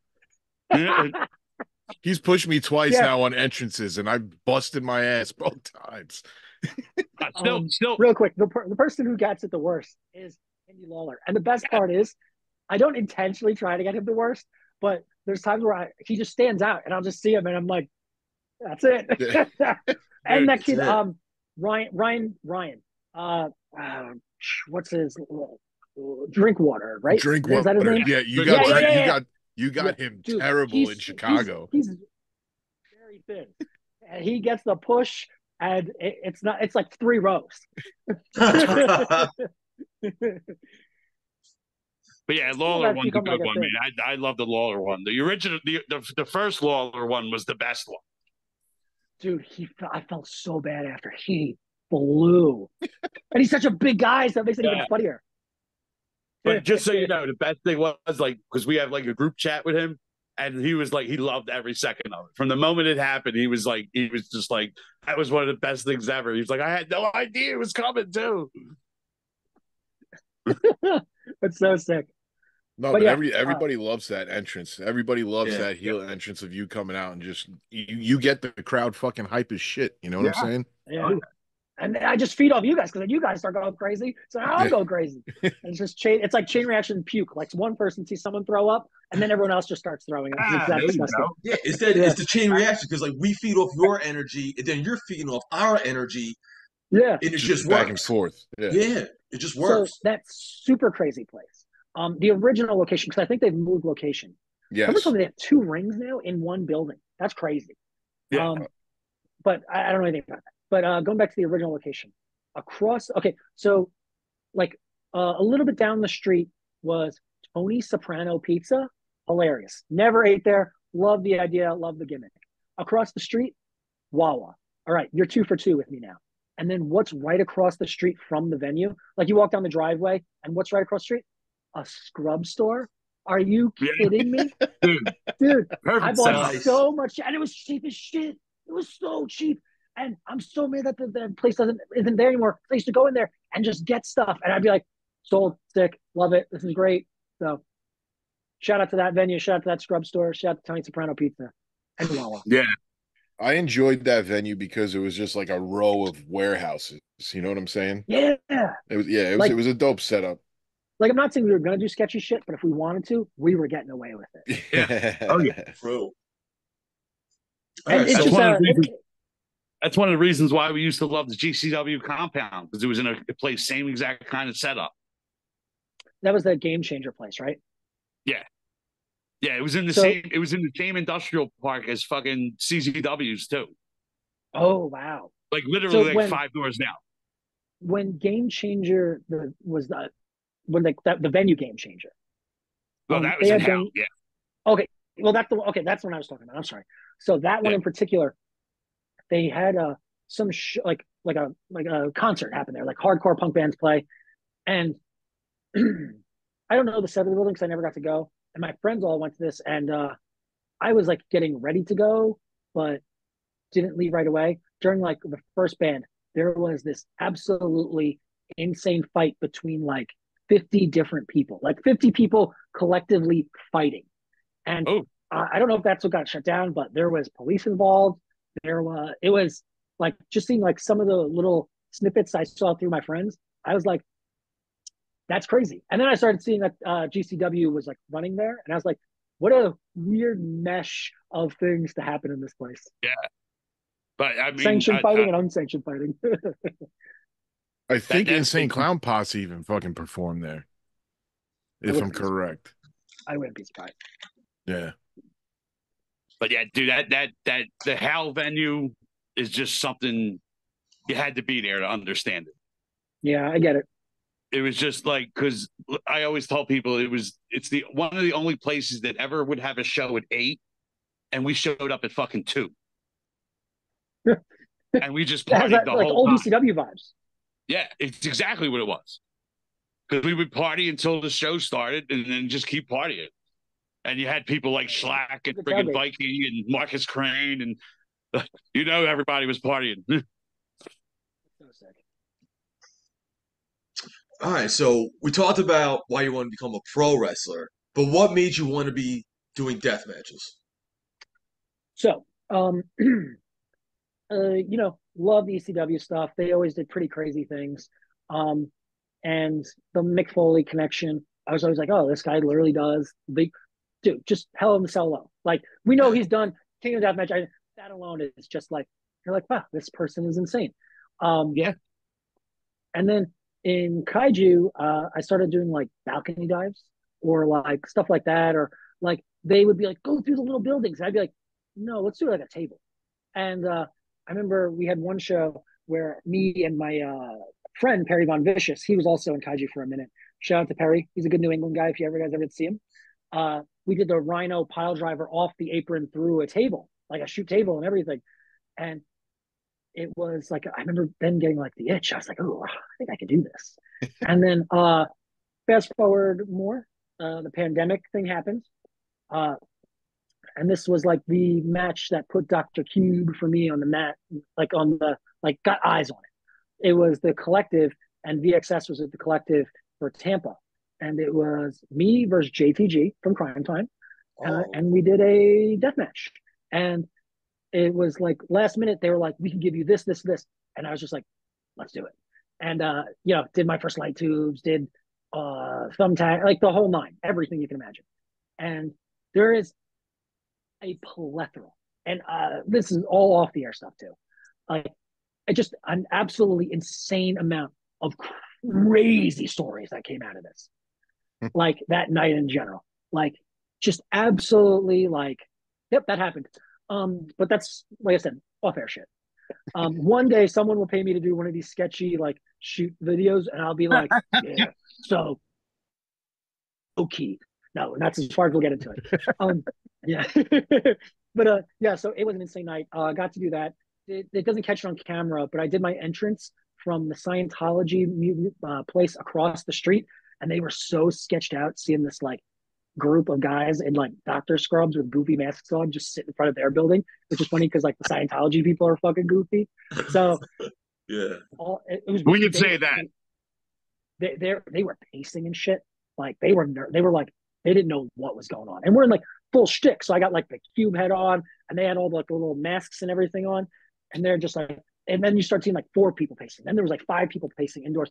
He's pushed me twice Yeah. now on entrances, and I've busted my ass both times. Still, Real quick, the person who gets it the worst is Andy Lawler. And the best part is, I don't intentionally try to get him the worst, but there's times where he just stands out and I'll just see him and I'm like, that's it. And that kid, Ryan, uh, uh, what's his Drinkwater, right? Drink Is that his water. name? Yeah, you Yeah, got yeah, drink. yeah. You got Yeah, him dude, terrible in Chicago. He's very thin, and he gets the push, and it's not. It's like 3 rows. But yeah, Well, Lawler that's one's a become good like a one, thing. man. I love the Lawler one. The original, the first Lawler one was the best one. Dude, I felt so bad after he blew, and he's such a big guy, so it makes it even funnier. But just so you know, the best thing was like because we have like a group chat with him, and he was like he loved every second of it. From the moment it happened, he was just like that was one of the best things ever. He was like, I had no idea it was coming too. It's so sick. No, But but yeah, everybody loves that entrance. Everybody loves that heel entrance of you coming out and just you get the crowd fucking hype as shit. You know what I'm saying? Yeah. And I just feed off you guys because then you guys start going crazy, so I'll go crazy. And it's just it's like chain reaction puke. Like one person sees someone throw up, and then everyone else just starts throwing up. It's that disgusting. Yeah, it's the chain reaction because like we feed off your energy, and then you're feeding off our energy. Yeah, and it just back works. and forth. Yeah, it just works. So that's super crazy place. The original location, because I think they've moved location. Yes. Someone told me they have 2 rings now in one building. That's crazy. Yeah. But I don't know anything about that. But going back to the original location, so like a little bit down the street was Tony Soprano Pizza. Hilarious. Never ate there. Love the idea. Love the gimmick. Across the street, Wawa. All right, you're 2 for 2 with me now. And then what's right across the street from the venue? Like you walk down the driveway, and what's right across the street? A scrub store. Are you kidding me? Dude, I bought so much, and it was cheap as shit. It was so cheap. And I'm so mad that the place isn't there anymore. I used to go in there and just get stuff. And I'd be like, sold, sick, love it. This is great. So shout out to that venue. Shout out to that scrub store. Shout out to Tony Soprano Pizza and Wawa. Yeah. I enjoyed that venue because it was just like a row of warehouses. You know what I'm saying? Yeah. It was a dope setup. Like, I'm not saying we were going to do sketchy shit, but if we wanted to, we were getting away with it. Yeah. Oh, yeah. True. And it's just that's one of the reasons why we used to love the GCW compound because it was in a place, same exact kind of setup. That was the Game Changer place, right? Yeah. Yeah, it was in the same. It was in the same industrial park as fucking CZW's too. Oh wow! Like literally, like 5 doors down. When Game Changer was the venue Game Changer. Well, that was in hell. Yeah. Okay. Well, that's the one I was talking about. I'm sorry. So that one in particular, they had some like a concert happen there, like hardcore punk bands play, and I don't know the set of the building because I never got to go. And my friends all went to this, and I was like getting ready to go, but didn't leave right away. During like the first band, there was this absolutely insane fight between like 50 different people, like 50 people collectively fighting. And I don't know if that's what got shut down, but there was police involved. It was like just seeing like some of the little snippets I saw through my friends. I was like, that's crazy. And then I started seeing that GCW was like running there, and I was like, what a weird mesh of things to happen in this place. Yeah. But I mean, sanctioned fighting and unsanctioned fighting. I think Insane Clown Posse even fucking performed there, if I'm correct. I wouldn't be surprised. Yeah. But yeah, dude, that the Hal venue is just something you had to be there to understand it. Yeah, I get it. It was just like because I always tell people it's the one of the only places that ever would have a show at 8, and we showed up at fucking 2, and we just partied the whole old time. ECW vibes. Yeah, it's exactly what it was. Because we would party until the show started, and then just keep partying. And you had people like Schlack and The friggin' tailgate. Viking and Marcus Crane, and everybody was partying. So sick. All right, so we talked about why you want to become a pro wrestler, but what made you want to be doing death matches? So, love the ECW stuff. They always did pretty crazy things. And the Mick Foley connection, I was always like, oh, this guy literally does the dude, just Hell in the Cell alone. Like, we know he's done King of Deathmatch. That alone is just like, you're like, wow, this person is insane. Yeah. And then in Kaiju, I started doing like balcony dives or like stuff like that. Or like, they would be like, go through the little buildings. And I'd be like, no, let's do it like a table. And I remember we had one show where me and my friend Perry Von Vicious, he was also in Kaiju for a minute. Shout out to Perry. He's a good New England guy. If you guys ever see him, we did the Rhino pile driver off the apron through a table, like a shoot table and everything. And it was like, I remember then getting like the itch. I was like, oh, I think I could do this. And then fast forward more, the pandemic thing happened. And this was like the match that put Dr. Cube for me on the mat, like on the, like got eyes on it. It was the Collective, and VXS was at the Collective for Tampa. And it was me versus JTG from Crime Time. And we did a death match. And it was like last minute, they were like, we can give you this, this, this. And I was just like, let's do it. And, did my first light tubes, did thumbtack, like the whole nine, everything you can imagine. And there is a plethora, and this is all off the air stuff too. Like, just an absolutely insane amount of crazy stories that came out of this, like that night in general. Like, just absolutely like, yep, that happened. But that's, like I said, off air shit. One day someone will pay me to do one of these sketchy like shoot videos, and I'll be like, yeah, so okay. No, that's as far as we'll get into it. Yeah. But yeah, so it was an insane night. I got to do that. It doesn't catch it on camera, but I did my entrance from the Scientology place across the street, and they were so sketched out seeing this like group of guys in like doctor scrubs with goofy masks on just sit in front of their building, which is funny because like the Scientology people are fucking goofy. So yeah, it was. We could say that They were pacing and shit. Like they were like, they didn't know what was going on, and we're in like full shtick. So I got like the cube head on, and they had all like the little masks and everything on, and they're just like, and then you start seeing like 4 people pacing. Then there was like 5 people pacing indoors,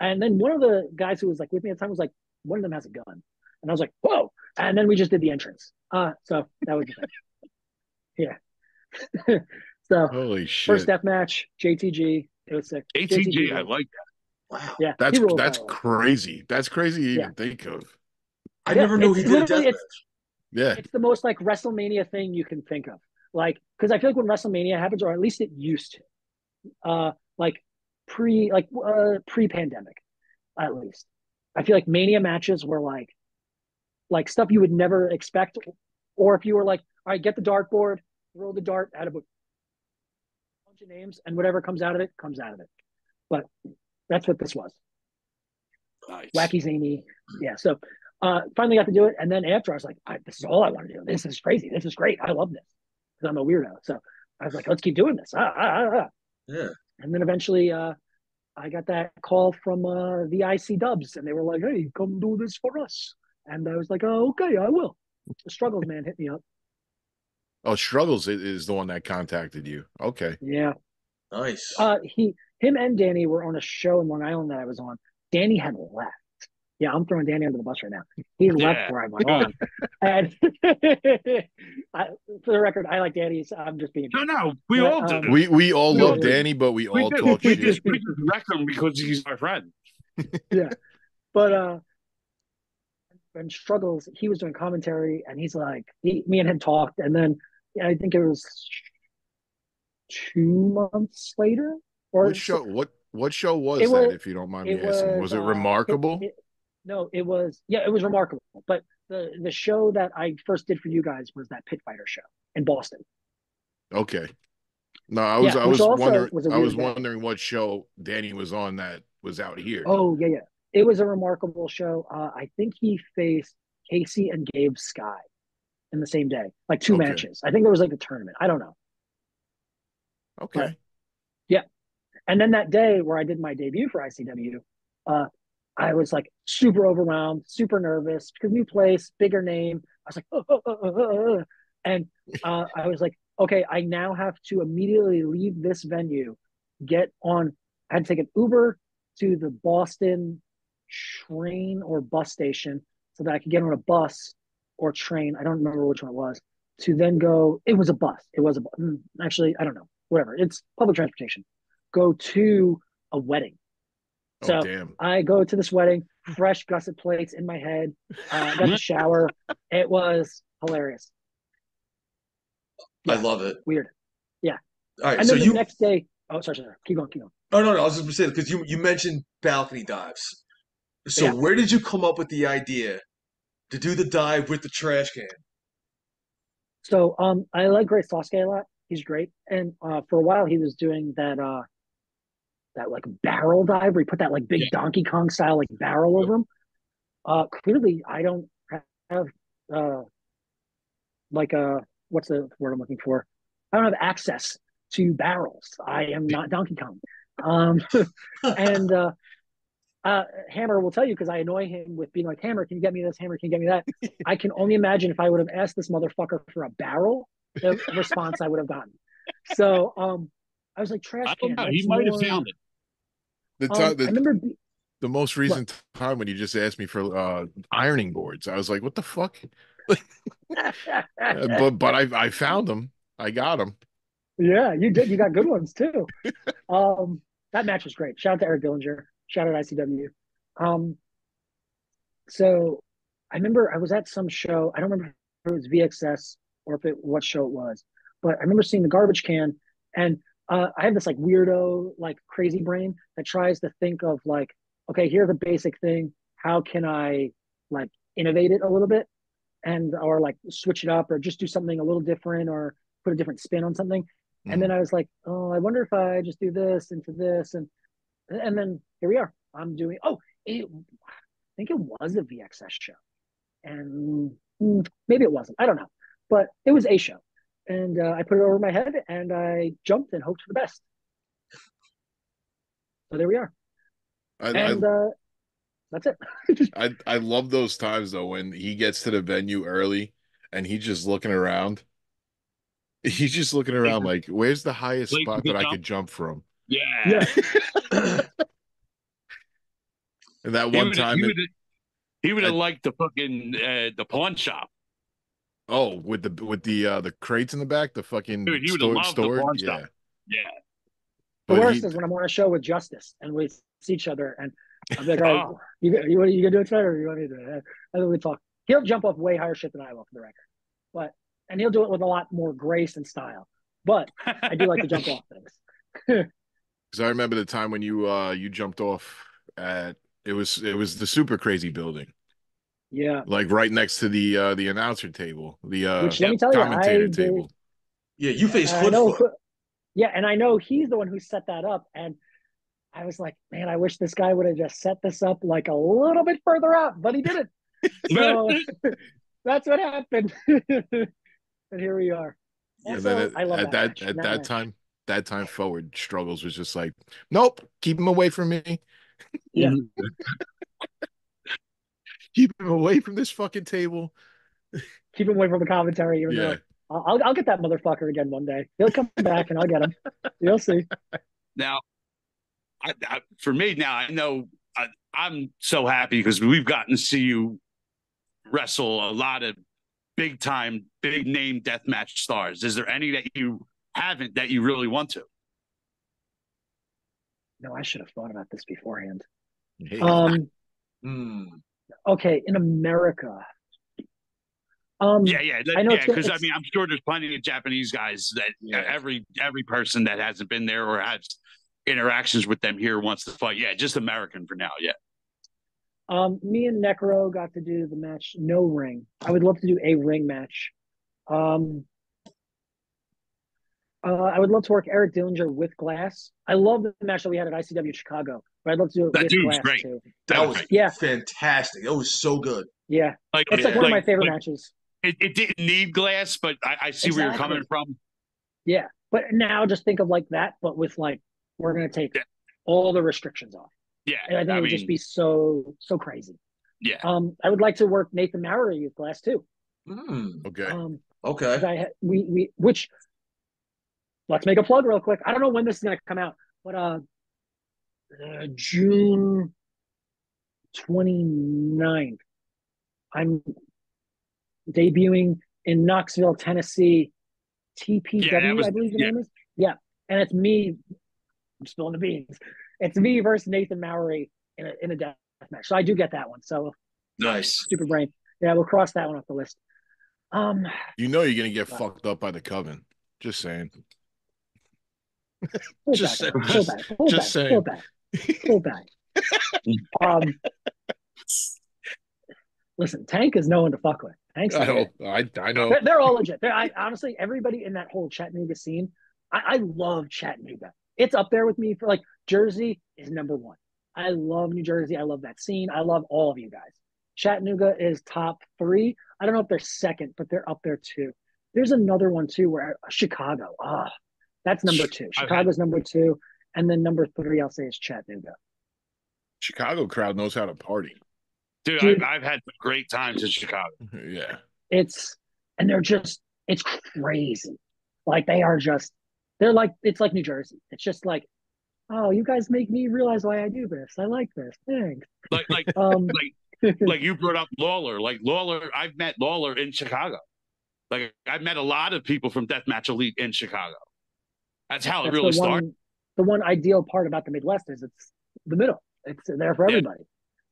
and then one of the guys who was like with me at the time was like, one of them has a gun, and I was like, whoa! And then we just did the entrance. So that was the thing. Yeah. So Holy shit! first death match, JTG. It was sick. ATG. I like that. wow, Yeah, that's crazy. That's crazy to even think of. I never knew he did a death match. Yeah, it's the most like WrestleMania thing you can think of. Like, because I feel like when WrestleMania happens, or at least it used to, like pre-pandemic, at least, I feel like Mania matches were like stuff you would never expect, or if you were like, all right, get the dartboard, throw the dart out of a bunch of names, and whatever comes out of it comes out of it. But that's what this was. Nice. Wacky zany, yeah. So finally got to do it, and then after I was like, this is all I want to do. This is crazy. This is great. I love this because I'm a weirdo. So I was like, let's keep doing this. Yeah. And then eventually, I got that call from the IC Dubs, and they were like, "Hey, come do this for us." And I was like, "Oh, okay, I will." The Struggles man hit me up. Oh, Struggles is the one that contacted you. Okay. Yeah. Nice. Him and Danny were on a show in Long Island that I was on. Danny had left. Yeah, I'm throwing Danny under the bus right now. He left where I went on. And for the record, I like Danny. So I'm just being. No, we all do. We all Yeah, love yeah. Danny, but we all do. talk we shit. just wreck him because he's our friend. Yeah, but when Struggles, he was doing commentary, and he's like, me and him talked, and then I think it was 2 months later. Or What show? What show was that? If you don't mind me asking, was it remarkable? No, it was. Yeah, it was remarkable. But the show that I first did for you guys was that Pit Fighter show in Boston. Okay. No, I was wondering what show Danny was on that was out here. Oh yeah. It was a remarkable show. I think he faced Casey and Gabe Sky in the same day, like two Okay. matches. I think there was like a tournament. I don't know. Okay. But, yeah. And then that day where I did my debut for ICW, I was like super overwhelmed, super nervous because new place, bigger name. I was like, and I was like, okay, I now have to immediately leave this venue, get on. I had to take an Uber to the Boston train or bus station so that I could get on a bus or train. I don't remember which one it was. To then go, it was a bus. It was a bus. Actually, I don't know. Whatever. It's public transportation. Go to a wedding. So damn. I go to this wedding, fresh gusset plates in my head, got the shower. It was hilarious. I love it. Weird. Yeah. All right. And So then the next day, sorry. Keep going. Oh no, I was just gonna say because you mentioned balcony dives. So where did you come up with the idea to do the dive with the trash can? So I like Great Sasuke a lot. He's great. And for a while he was doing that like barrel dive where he put that like big Donkey Kong style like barrel over him. Clearly I don't have like what's the word I'm looking for? I don't have access to barrels. I am not Donkey Kong. And Hammer will tell you because I annoy him with being like, Hammer, can you get me this? Hammer, can you get me that? I can only imagine if I would have asked this motherfucker for a barrel, the response I would have gotten. So I was like, trash can. He might have found it. I remember the most recent time when you just asked me for ironing boards. I was like, what the fuck? but I found them. I got them. Yeah, you did. You got good ones too. That match was great. Shout out to Eric Dillinger. Shout out ICW. So I remember I was at some show. I don't remember if it was VXS or what show it was, but I remember seeing the garbage can, and I have this like weirdo, like crazy brain that tries to think of like, okay, here's a basic thing. How can I like innovate it a little bit, and or like switch it up, or just do something a little different, or put a different spin on something. And then I was like, oh, I wonder if I just do this into this, and then here we are. I'm doing. I think it was a VXS show, and maybe it wasn't. I don't know, but it was a show, and I put it over my head, and I jumped and hoped for the best. So there we are. That's it. I love those times though when he gets to the venue early and he's just looking around. He's just looking around like, where's the highest spot that I could jump from? Yeah. And that one time he would have liked the fucking the pawn shop. Oh, with the crates in the back, the fucking Dude, he would have loved the pawn shop. Yeah. The worst is when I'm on a show with Justice and we see each other and I'm like, all right, you gonna do it tonight or you want me to do it? And then we talk. He'll jump off way higher shit than I will, for the record. And he'll do it with a lot more grace and style. But I do like to jump off things. Because I remember the time when you jumped off at it was the Super Crazy building. Yeah. Like right next to the announcer table, the which let me tell you, commentator table. Yeah, you faced foot. Yeah, and I know he's the one who set that up. And I was like, man, I wish this guy would have just set this up like a little bit further up, but he didn't. So that's what happened. And here we are. Also, I love that time forward struggles was just like, nope, keep him away from me. Yeah. Keep him away from this fucking table. Keep him away from the commentary. Even though I'll get that motherfucker again one day. He'll come back and I'll get him. You'll see. Now, for me, now I know I'm so happy because we've gotten to see you wrestle a lot of big time, big name deathmatch stars. Is there any that you haven't that you really want to? No, I should have thought about this beforehand. Hey. Okay, in America. I know because I mean I'm sure there's plenty of Japanese guys that every person that hasn't been there or has interactions with them here wants to fight. Yeah, just American for now. Yeah. Me and Necro got to do the match, no ring. I would love to do a ring match. I would love to work Eric Dillinger with Glass. I love the match that we had at ICW Chicago, but I'd love to do it with Glass great. too. That was fantastic. It was so good. Yeah, it's like one of my favorite matches. it didn't need glass, but I see where you're coming from. Yeah, but now just think of like that, but with like we're gonna take all the restrictions off. Yeah, and I think it would just be so crazy. Yeah. I would like to work Nathan Mowry with glass too. Okay. Okay. Which let's make a plug real quick. I don't know when this is gonna come out, but June 29th, I'm debuting in Knoxville, Tennessee. TPW, I believe the name is. Yeah, and it's me. I'm spilling the beans. It's me versus Nathan Mowry in a death match. So I do get that one. So nice. Stupid brain. Yeah, we'll cross that one off the list. You know you're gonna get fucked up by the Coven. Just saying. Just saying. Pull back. Listen, Tank is no one to fuck with. Tank's I know. They're all legit. Honestly, everybody in that whole Chattanooga scene, I love Chattanooga. It's up there with me for like Jersey is number one. I love New Jersey. I love that scene. I love all of you guys. Chattanooga is top 3. I don't know if they're second, but they're up there too. There's another one too where Chicago. That's number 2. Chicago's number 2. And then number 3, I'll say, is Chattanooga. Chicago crowd knows how to party. Dude, I've had great times in Chicago. Yeah. It's crazy. Like it's like New Jersey. It's just like, oh, you guys make me realize why I do this. I like this. Thanks. Like you brought up Lawler. Like Lawler, I've met Lawler in Chicago. Like I've met a lot of people from Deathmatch Elite in Chicago. That's how it really started. The one ideal part about the Midwest is it's the middle. It's there for everybody.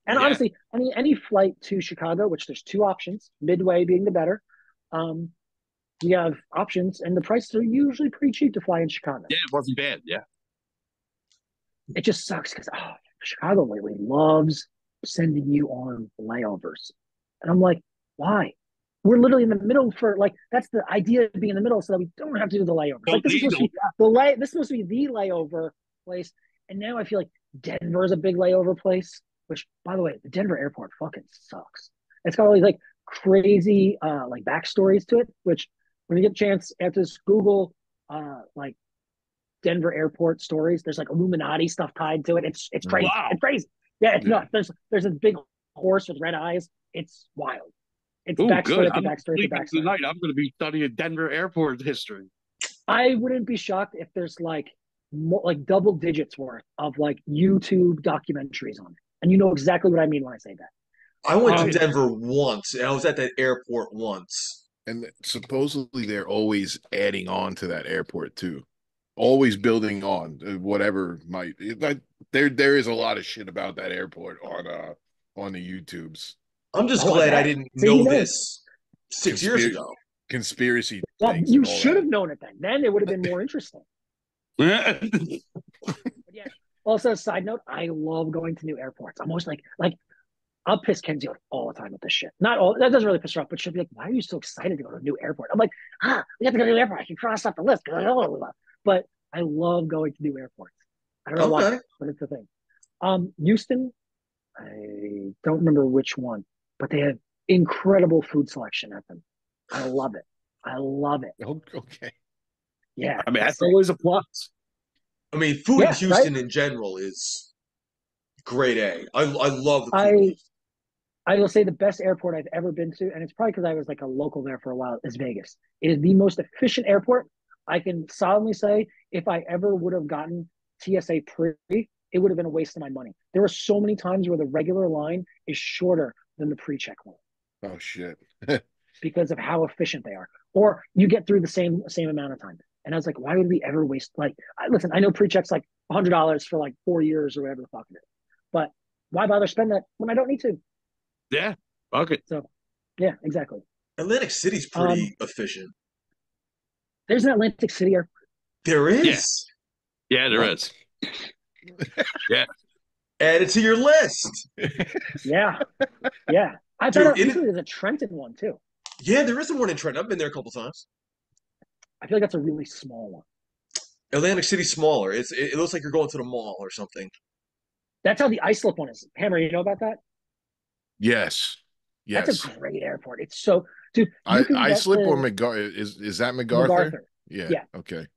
And honestly, any flight to Chicago, which there's 2 options, Midway being the better, you have options, and the prices are usually pretty cheap to fly in Chicago. Yeah, it wasn't bad. Yeah. It just sucks because Chicago lately loves sending you on layovers. And I'm like, why? We're literally in the middle that's the idea of being in the middle so that we don't have to do the layovers. Like this is supposed to be the layover place. And now I feel like Denver is a big layover place, which, by the way, the Denver airport fucking sucks. It's got all these like crazy like backstories to it, which when you get a chance after this, Google like Denver airport stories. There's like Illuminati stuff tied to it. It's crazy. Wow. It's crazy. Yeah, it's nuts. There's a big horse with red eyes. It's wild. It's backstory after backstory after backstory. Tonight, I'm going to be studying Denver airport history. I wouldn't be shocked if there's like double digits worth of like YouTube documentaries on it. And you know exactly what I mean when I say that. I went to Denver once, and I was at that airport once. And supposedly they're always adding on to that airport too. Always building on whatever might. There is a lot of shit about that airport on the YouTubes. I'm just glad I didn't know this 6 years ago. Conspiracy. Well, you should have known it then. Then it would have been more interesting. But yeah. Also, side note, I love going to new airports. I'm always like I'll piss Kenzie off all the time with this shit. Not all that doesn't really piss her off, but she'll be like, "Why are you so excited to go to a new airport?" I'm like, we have to go to a new airport. I can cross off the list. But I love going to new airports. I don't know why, but it's the thing. Houston, I don't remember which one, but they have incredible food selection at them. I love it. Okay. Yeah. I mean, that's always a plus. I mean, food in Houston in general is grade A. I love the food. I will say the best airport I've ever been to, and it's probably because I was like a local there for a while, is Vegas. It is the most efficient airport. I can solemnly say if I ever would have gotten TSA pre, it would have been a waste of my money. There were so many times where the regular line is shorter than the pre-check line. Oh, shit. Because of how efficient they are. Or you get through the same amount of time. And I was like, why would we ever waste, listen, I know pre-check's like $100 for like 4 years or whatever the fuck it is. But why bother spend that when I don't need to? Yeah. Fuck it. So, yeah, exactly. Atlantic City's pretty efficient. There's an Atlantic City airport. There is? Yeah, there is. Yeah. Add it to your list. Yeah. Yeah. I bet there's a Trenton one too. Yeah, there is one in Trenton. I've been there a couple times. I feel like that's a really small one. Atlantic City's smaller. It looks like you're going to the mall or something. That's how the Islip one is. Hammer, you know about that? Yes. That's a great airport. It's so Dude, you can get Islip or to MacArthur? Is that MacArthur? MacArthur. Yeah. Yeah. Okay.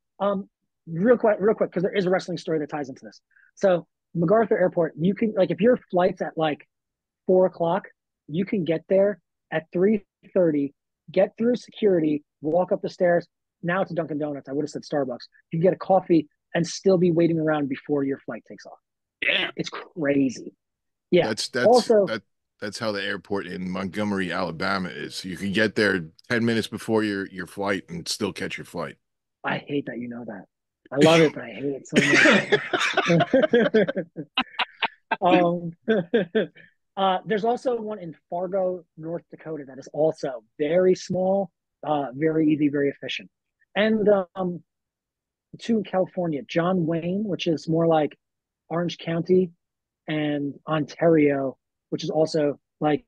Real quick, because there is a wrestling story that ties into this. So MacArthur Airport, you can like if your flight's at like 4 o'clock, you can get there at 3:30, get through security, walk up the stairs. Now it's a Dunkin' Donuts. I would have said Starbucks. You can get a coffee and still be waiting around before your flight takes off. Yeah. It's crazy. Yeah. That's Also, that's how the airport in Montgomery, Alabama is. You can get there 10 minutes before your flight and still catch your flight. I hate that you know that. I love it, but I hate it so much. There's also one in Fargo, North Dakota that is also very small, very easy, very efficient. And two in California, John Wayne, which is more like Orange County, and Ontario, which is also like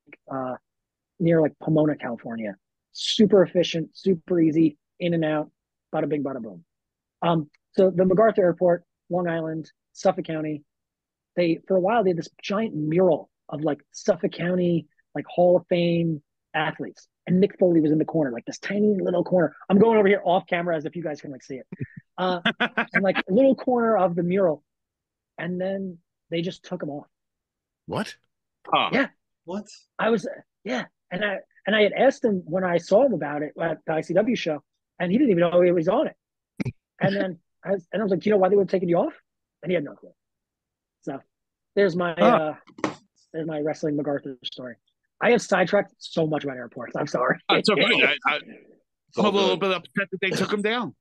near like Pomona, California. Super efficient, super easy, in and out, bada bing, bada boom. So the MacArthur Airport, Long Island, Suffolk County, they for a while they had this giant mural of like Suffolk County, like Hall of Fame athletes. And Mick Foley was in the corner, like this tiny little corner. I'm going over here off camera as if you guys can like see it. And like a little corner of the mural. And then they just took them off. What? Yeah. What? I was yeah. And I had asked him when I saw him about it at the ICW show, and he didn't even know he was on it. And then I was like, do you know why they would have taken you off? And he had no clue. So there's my wrestling MacArthur story. I have sidetracked so much about airports. I'm sorry. It's all right. I'm a little bit upset that they took him down.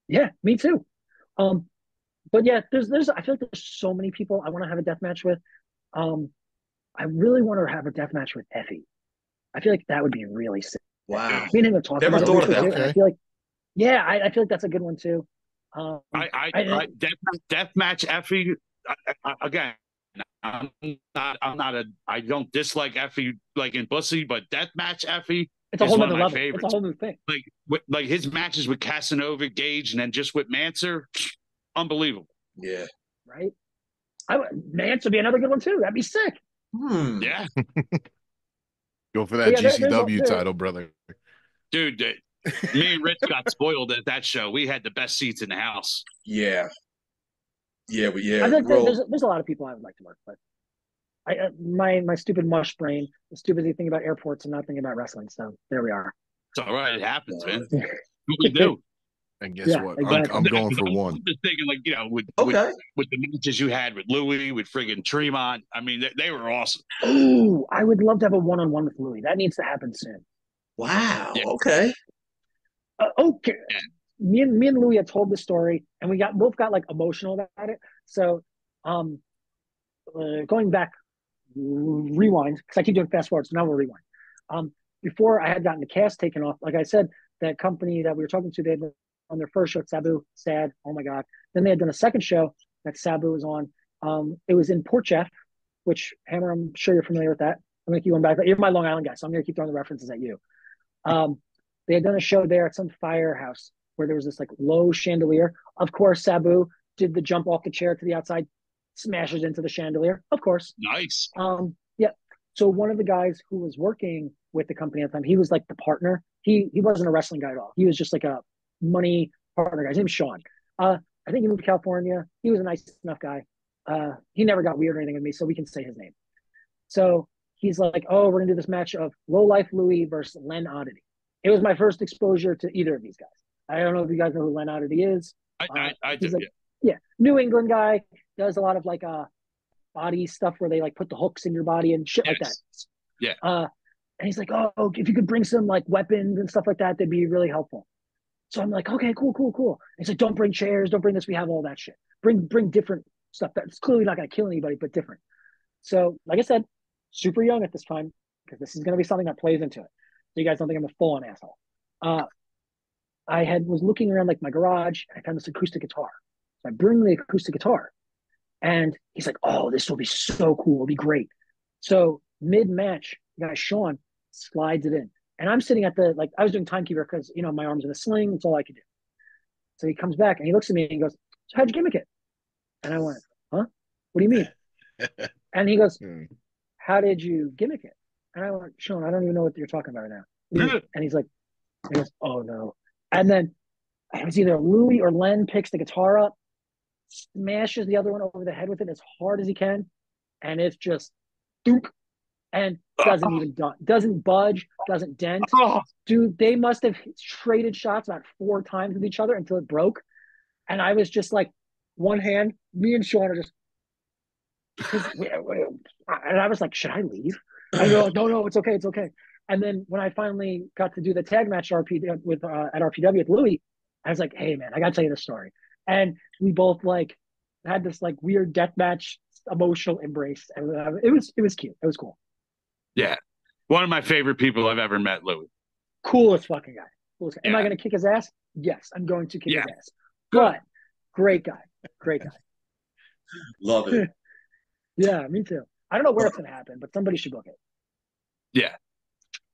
Yeah, me too. But yeah, there's I feel like there's so many people I want to have a death match with. I really want to have a death match with Effie. I feel like that would be really sick. Wow. Me and him have talked Never about thought it. of that. Okay. I feel like, yeah, I feel like that's a good one too. Deathmatch Effie. Again, I don't dislike Effie like in Bussy, but Deathmatch Effie it's a is whole one other of my level. favorites. It's a whole new thing. Like his matches with Casanova, Gage, and then just with Manser, unbelievable. Yeah. Right. Mance would be another good one too. That'd be sick. Yeah. Go for that GCW title, brother. Dude, me and Rich got spoiled at that show. We had the best seats in the house. Yeah. Yeah, but yeah. I think there's a lot of people I would like to work with. My stupid mush brain is too busy thinking about airports and not thinking about wrestling. So there we are. It's all right. It happens, man. What we do. And guess what? Exactly. I'm going for one. I'm just thinking, like, with the matches you had with Louis, with friggin' Tremont. I mean, they were awesome. Oh, I would love to have a one-on-one with Louis. That needs to happen soon. Wow. Yeah. Okay. Okay. Yeah. Me and Louis had told the story, and we both got like emotional about it. So, going back, rewind because I keep doing fast forward. So now we'll rewind. Before I had gotten the cast taken off, like I said, that company that we were talking to, they had on their first show, Sabu, sad. Oh my God. Then they had done a second show that Sabu was on. It was in Port Jeff, which Hammer, I'm sure you're familiar with that. I'm gonna keep going back. You're my Long Island guy, so I'm gonna keep throwing the references at you. They had done a show there at some firehouse where there was this like low chandelier. Of course, Sabu did the jump off the chair to the outside, smashes into the chandelier. Of course. Nice. Yeah. So one of the guys who was working with the company at the time, he was like the partner. He wasn't a wrestling guy at all. He was just like a money partner guy. His name was Sean. I think he moved to California. He was a nice enough guy. He never got weird or anything with me, so we can say his name. So he's like, oh, we're gonna do this match of Low Life Louie versus Len Oddity. It was my first exposure to either of these guys. I don't know if you guys know who Len Oddity is. I he's do. Like, yeah, New England guy, does a lot of like body stuff where they like put the hooks in your body and shit like that. Yeah. And he's like, oh, if you could bring some like weapons and stuff like that, that'd be really helpful. So I'm like, okay, cool. And he's like, don't bring chairs, don't bring this. We have all that shit. Bring different stuff that's clearly not going to kill anybody, but different. So, like I said, super young at this time because this is going to be something that plays into it. So you guys don't think I'm a full-on asshole. I was looking around like my garage. And I found this acoustic guitar. So I bring the acoustic guitar, and he's like, "Oh, this will be so cool. It'll be great." So mid-match, the guy Sean slides it in, and I'm sitting at the I was doing timekeeper because my arm's in a sling. That's all I could do. So he comes back and he looks at me and he goes, "So how'd you gimmick it?" And I went, "Huh? What do you mean?" And he goes, "How did you gimmick it?" And I went, "Sean, I don't even know what you're talking about right now." And he's like, he goes, oh no. And then it was either Louis or Len picks the guitar up, smashes the other one over the head with it as hard as he can, and it's just doop, and doesn't budge, doesn't dent. Dude, they must have traded shots about 4 times with each other until it broke. And I was just like, one hand, me and Sean are just, and I was like, should I leave? I go, no, it's okay. And then when I finally got to do the tag match at RPW with Louis, I was like, hey man, I gotta tell you the story. And we both like had this like weird deathmatch emotional embrace. And it was cute. It was cool. Yeah. One of my favorite people I've ever met, Louis. Coolest fucking guy. Am I gonna kick his ass? Yes, I'm going to kick his ass. But great guy. Love it. Yeah, me too. I don't know where it's gonna happen, but somebody should book it. Yeah.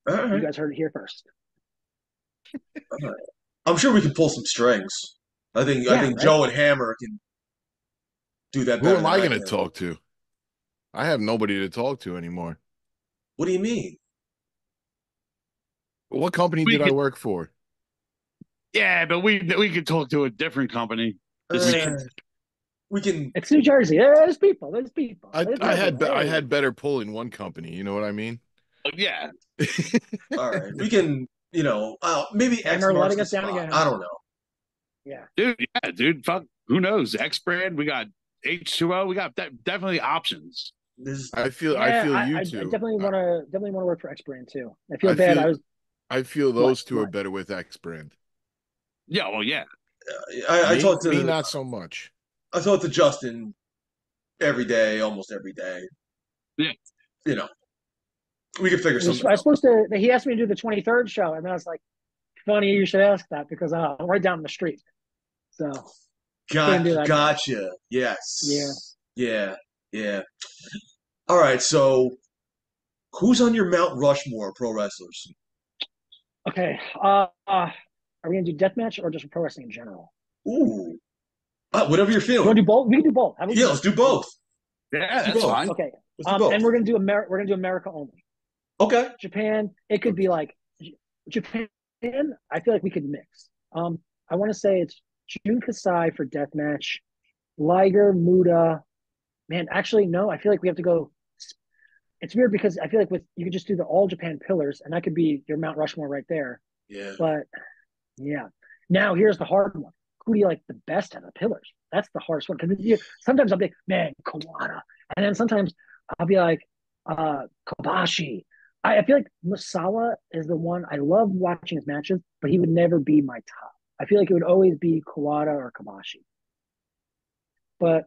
You guys heard it here first. I'm sure we can pull some strings. I think right? Joe and Hammer can do that better. Who am I going to talk to? I have nobody to talk to anymore. What do you mean? What company did I work for? Yeah, but we could talk to a different company. We can. It's New Jersey. There's people. I had better pull in one company. You know what I mean? Yeah. All right. We can. Maybe X marks letting us down again. I don't know. Yeah. Dude. Fuck. Who knows? X brand. We got H2O. We got definitely options. I feel you too. I definitely want to work for X brand too. I feel bad. I feel those two are better with X brand. Yeah. Well, yeah. I talked to me not so much. I talk to Justin almost every day. Yeah. We could figure something out. I was supposed to. He asked me to do the 23rd show, and I was like, "Funny you should ask that because I'm right down the street." So, gotcha. Yes. Yeah. All right. So, who's on your Mount Rushmore pro wrestlers? Okay. Are we gonna do deathmatch or just pro wrestling in general? Ooh. Whatever you're feeling. You want to do both? We can do both. Let's do both. Yeah, that's fine. Okay. And we're gonna do America only. Okay. Japan, it could be like Japan. I feel like we could mix. I want to say it's Jun Kasai for deathmatch, Liger, Muda. Man, actually, no. I feel like we have to go. It's weird because I feel like you could just do the all Japan pillars, and that could be your Mount Rushmore right there. Yeah. But yeah. Now here's the hard one. Who do you like the best at the pillars? That's the hardest one because sometimes I'll be like, man, Kawada, and then sometimes I'll be like, Kobashi. I feel like Musawa is the one I love watching his matches, but he would never be my top. I feel like it would always be Kawada or Kobashi. But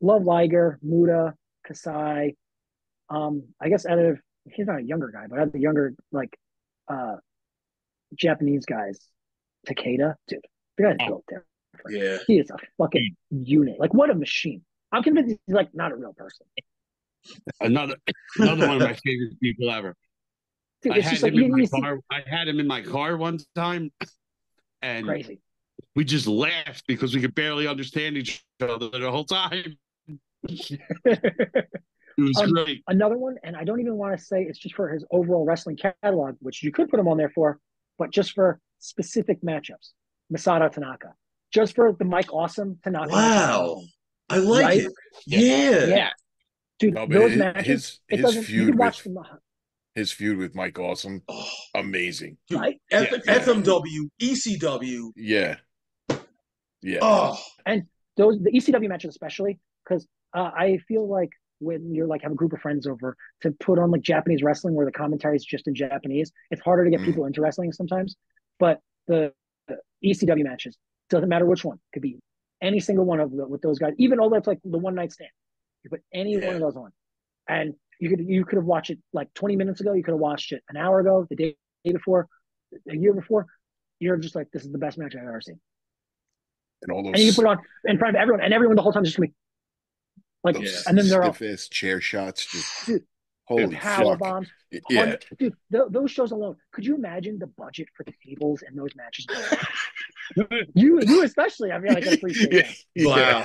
love Liger, Muda, Kasai. I guess he's not a younger guy, but out of the younger Japanese guys, Takeda, dude, the guy's built there. Yeah, he is a fucking unit. Like what a machine. I'm convinced he's like not a real person. Another one of my favorite people ever. Dude, I had him in my car one time, and crazy. We just laughed because we could barely understand each other the whole time. It was great. Another one, and I don't even want to say it's just for his overall wrestling catalog, which you could put him on there for, but just for specific matchups. Masato Tanaka, just for the Mike Awesome Tanaka. Wow, I like it. Yeah. Dude, those matches. His feud with Mike Awesome, amazing. Right? FMW, ECW. Yeah. Oh, and the ECW matches especially because I feel like when you're like have a group of friends over to put on like Japanese wrestling where the commentary is just in Japanese, it's harder to get people into wrestling sometimes. But the ECW matches doesn't matter which one, could be any single one of with those guys, even all that's like the one night stand. You put any one of those on, and you could have watched it like 20 minutes ago. You could have watched it an hour ago, the day before, a year before. You're just like, this is the best match I've ever seen. And you can put it on in front of everyone, and everyone the whole time is just gonna be like, and then they're all chair shots, just dude, holy power bombs. Yeah, dude, those shows alone. Could you imagine the budget for the tables in those matches? you especially. I mean, I can appreciate that. Wow.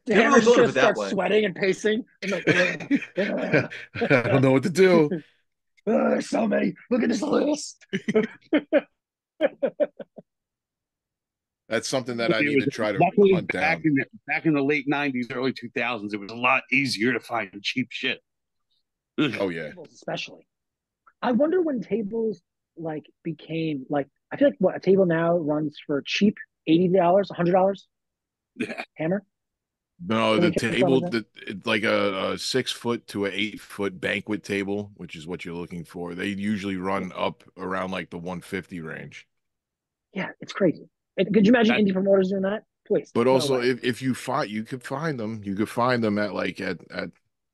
Hammer's just start sweating and pacing. And like, I don't know what to do. There's so many. Look at this list. That's something that I It need was to try to luckily hunt down. back in the late '90s, early 2000s. It was a lot easier to find cheap shit. Oh yeah, Tables especially. I wonder when tables like became like. I feel like what a table now runs for cheap $80, $100. Yeah. Hammer. no, Can the we confirm table that? that it's like a 6 foot to a 8 foot banquet table, which is what you're looking for. They usually run up around like the 150 range. Yeah, it's crazy. Could you imagine That- indie promoters doing that? Please, But no also, way. if you find, you could find them. You could find them at like at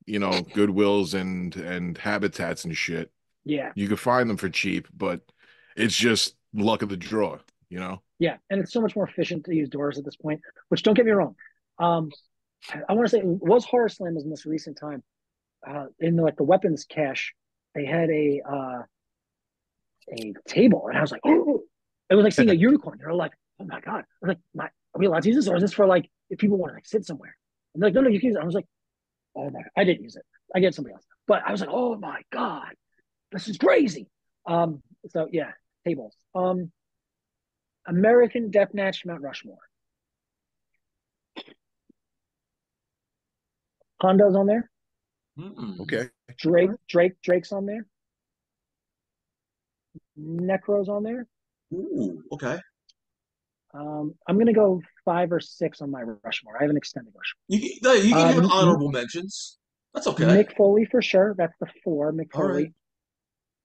Goodwills and Habitats and shit. Yeah, You could find them for cheap, but it's just luck of the draw, you know? yeah, and it's so much more efficient to use doors at this point. Which don't get me wrong. Um, I want to say it was Horror Slam was in this recent time. In like the weapons cache, they had a table, and I was like, oh, it was like seeing a unicorn. They're like, oh my god. I was like, are we allowed to use this, or is this for like if people want to like sit somewhere? And they're like, no, you can use it. I was like, oh my, I didn't use it. I get somebody else, but I was like, oh my god, this is crazy. So yeah, tables. American Deathmatch Mount Rushmore. Hondo's on there. Okay. Drake's on there. Necro's on there. Ooh, okay. I'm gonna go 5 or 6 on my Rushmore. I have an extended Rushmore. You can have honorable mentions. That's okay. Mick Foley for sure. That's the 4. Mick All right.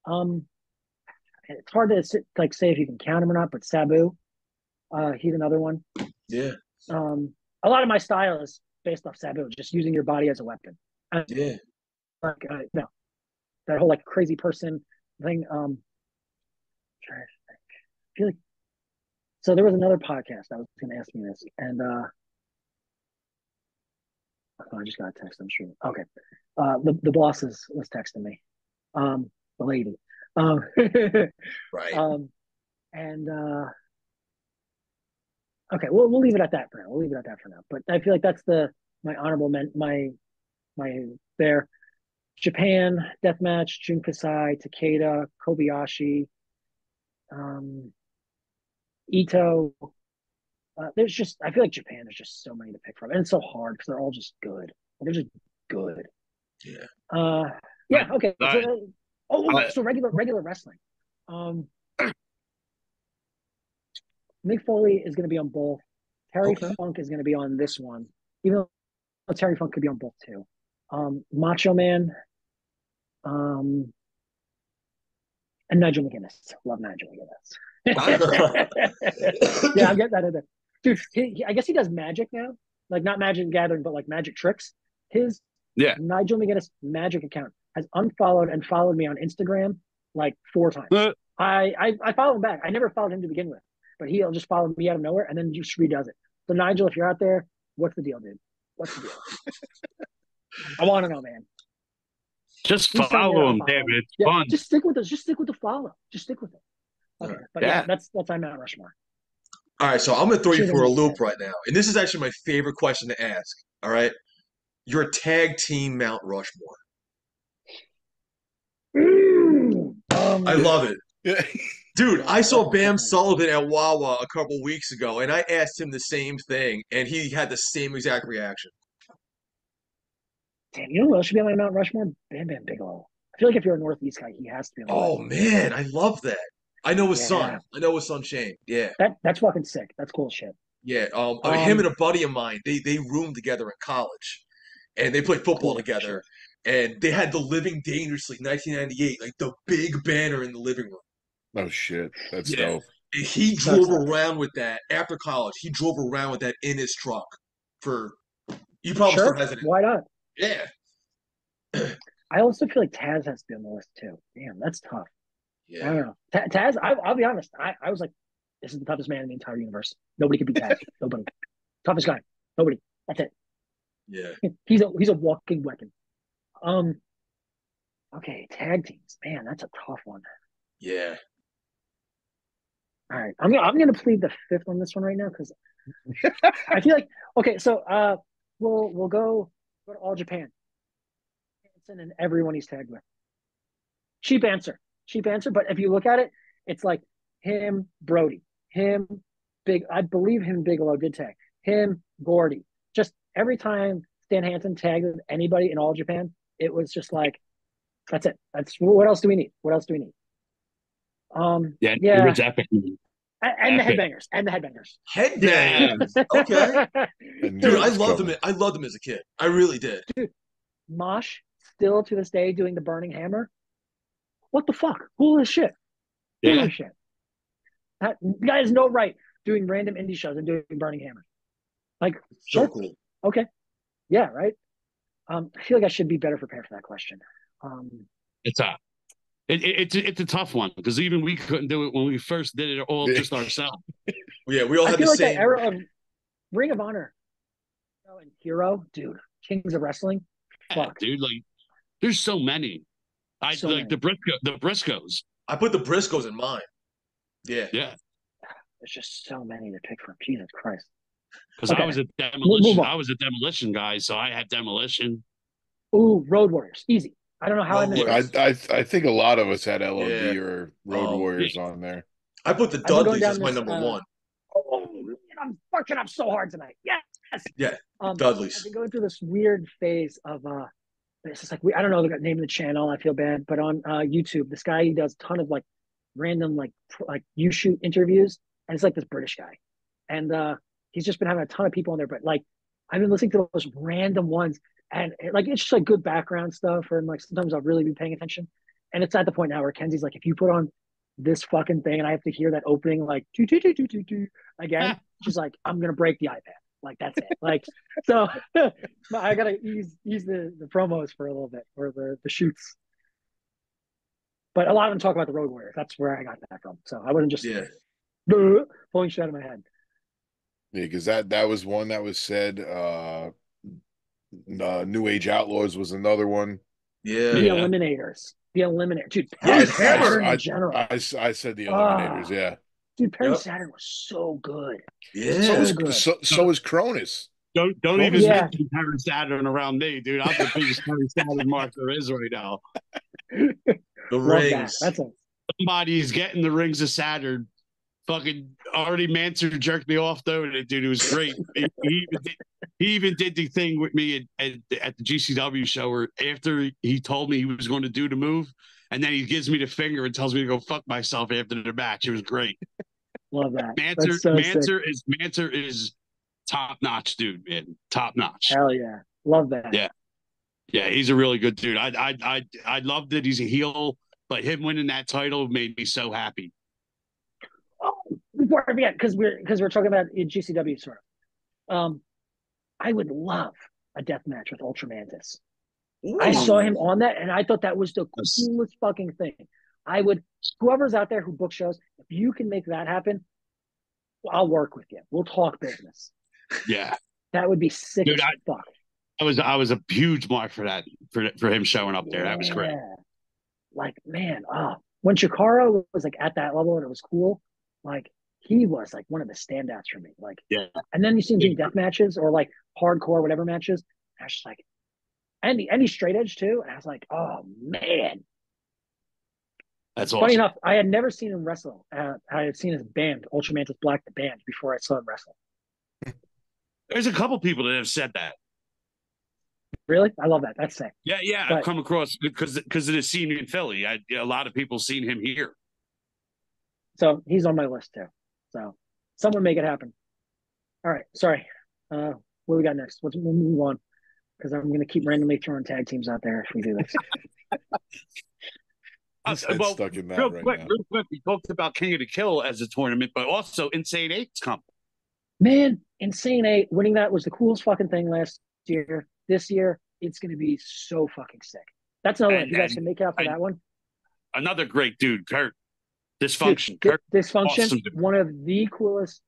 Foley. It's hard to say if you can count him or not, but Sabu, he's another one. Yeah. A lot of my style is based off Sabu, just using your body as a weapon. Yeah. Like no, that whole like crazy person thing. I feel like so. There was another podcast that was going to ask me this, and I just got a text. I'm sure. Okay, the boss was texting me, the lady, Right. and okay, we'll leave it at that for now. We'll leave it at that for now. But I feel like that's my honorable my there. Japan Deathmatch, Jun Kasai, Takeda, Kobayashi, Ito. There's just I feel like Japan. There's just so many to pick from, and it's so hard because they're all just good. They're just good. Yeah. Yeah. Okay. So regular wrestling. Mick Foley is going to be on both. Terry Funk is going to be on this one, even though Terry Funk could be on both too. Macho Man, and Nigel McGuinness. Love Nigel McGuinness. Yeah, I'm getting that in there. Dude, I guess he does magic now. Like not Magic Gathering, but like magic tricks. His Nigel McGuinness magic account has unfollowed and followed me on Instagram like 4 times. I follow him back. I never followed him to begin with, but he'll just follow me out of nowhere and then just redoes it. So Nigel, if you're out there, what's the deal, dude? What's the deal? I want to know, man. Just follow him, damn it. It's fun. Just stick with us. Just stick with the follow. Just stick with it. Okay, but yeah, that's I'm Mount Rushmore. All right, so I'm gonna throw you for a loop right now, and this is actually my favorite question to ask. All right, your tag team Mount Rushmore. I love it. Dude, I saw Bam Sullivan at Wawa a couple weeks ago, and I asked him the same thing, and he had the same exact reaction. Damn, you know what else should be on my Mount Rushmore? Bam Bam Bigelow. I feel like if you're a Northeast guy, he has to be on. Oh man, I love that. I know his son. I know his son Shane. Yeah, that's fucking sick. That's cool shit. Yeah, him and a buddy of mine, they roomed together in college, and they played football together. And they had the Living Dangerously 1998, like the big banner in the living room. Oh shit, that's dope. He drove around with that after college. He drove around with that in his truck he probably still has it. Why not? Yeah. I also feel like Taz has to be on the list too. Damn, that's tough. Yeah. I don't know. Taz, I'll be honest. I was like, this is the toughest man in the entire universe. Nobody could beat Taz. Nobody. Toughest guy. Nobody. That's it. Yeah. He's a walking weapon. Okay, tag teams. Man, that's a tough one. Yeah. All right. I'm gonna plead the 5th on this one right now because I feel like so we'll go to All Japan. And everyone he's tagged with. cheap answer. But if you look at it, it's like him, Brody, him, I believe him, Bigelow did tag him, Gordy. Just every time Stan Hansen tagged anybody in All Japan, it was just like, that's it. What else do we need? Yeah. It's epic. And the headbangers. Headbangers. Okay. Dude, I loved him. I loved him as a kid. I really did. Dude, Mosh still to this day doing the Burning Hammer. What the fuck? Cool as shit. Cool as shit. That guy has no right doing random indie shows and doing Burning Hammer. Like, so cool. Okay. Yeah, right. I feel like I should be better prepared for that question. It's a tough one because even we couldn't do it when we first did it all just ourselves. Yeah, we all had the same. That era of Ring of Honor and Hero, dude, Kings of Wrestling. Fuck, dude, like there's so many. The Briscoes. I put the Briscoes in mine. Yeah. There's just so many to pick from. Jesus Christ. Because I was a demolition guy, so I had demolition. Ooh, Road Warriors, easy. I don't know how I missed it. I think a lot of us had LOD or Road Warriors on there. I put the Dudleys as my number one. Oh, man, I'm fucking up so hard tonight. Yes. Yeah. Dudleys. I've been going through this weird phase of it's just like I don't know the name of the channel. I feel bad, but on YouTube, this guy, he does a ton of like random like you shoot interviews, and it's like this British guy, and he's just been having a ton of people on there. But like I've been listening to those random ones, and like it's just like good background stuff, and like sometimes I'll really be paying attention. And it's at the point now where Kenzie's like, if you put on this fucking thing and I have to hear that opening like again, she's like, I'm gonna break the iPad. Like that's it. Like so, I gotta ease the promos for a little bit or the shoots. But a lot of them talk about the Road Warriors. That's where I got that from. So I wasn't just pulling shit out of my head. Yeah, because that was one that was said. New Age Outlaws was another one. Yeah, the Eliminators, dude. Perry Saturn in general. I said the Eliminators. Yeah, dude. Perry Saturn was so good. Yeah, so is Cronus. Don't even mention Perry Saturn around me, dude. I'm the biggest Perry Saturn mark there is right now. The rings. That's it. Somebody's getting the rings of Saturn. Fucking already Mansour jerked me off though, and dude, it was great. He even did the thing with me at the GCW show where after he told me he was going to do the move, and then he gives me the finger and tells me to go fuck myself after the match. It was great. Love that. Mansour is top notch, dude. Man, top notch. Hell yeah, love that. Yeah, he's a really good dude. I loved it. He's a heel, but him winning that title made me so happy. Oh, before I forget, because we're talking about GCW sort of. I would love a death match with Ultramantis. I saw him on that, and I thought that was the coolest fucking thing. Whoever's out there who book shows, if you can make that happen, I'll work with you. We'll talk business. Yeah, that would be sick as fuck. I was a huge mark for that for him showing up there. That was great. Like man, when Chikara was like at that level and it was cool, like he was like one of the standouts for me. Like and then you see him doing death matches or like hardcore whatever matches. And I was just like, and straight edge too. And I was like, oh man. That's funny enough. I had never seen him wrestle. I had seen his band, Ultramantis Black, the band, before I saw him wrestle. There's a couple people that have said that. Really? I love that. That's sick. Yeah. I've come across because of the scene in Philly. A lot of people seen him here. So he's on my list too. So someone make it happen. All right. Sorry. What do we got next? We'll move on because I'm going to keep randomly throwing tag teams out there if we do this. Stuck in that real quick, we talked about King of the Kill as a tournament, but also Insane 8's coming. Man, Insane 8 winning that was the coolest fucking thing last year. This year, it's going to be so fucking sick. That's another one. You guys can make out for that one. Another great dude, Kurt. Dysfunction. Kurt, Dysfunction, awesome one of the coolest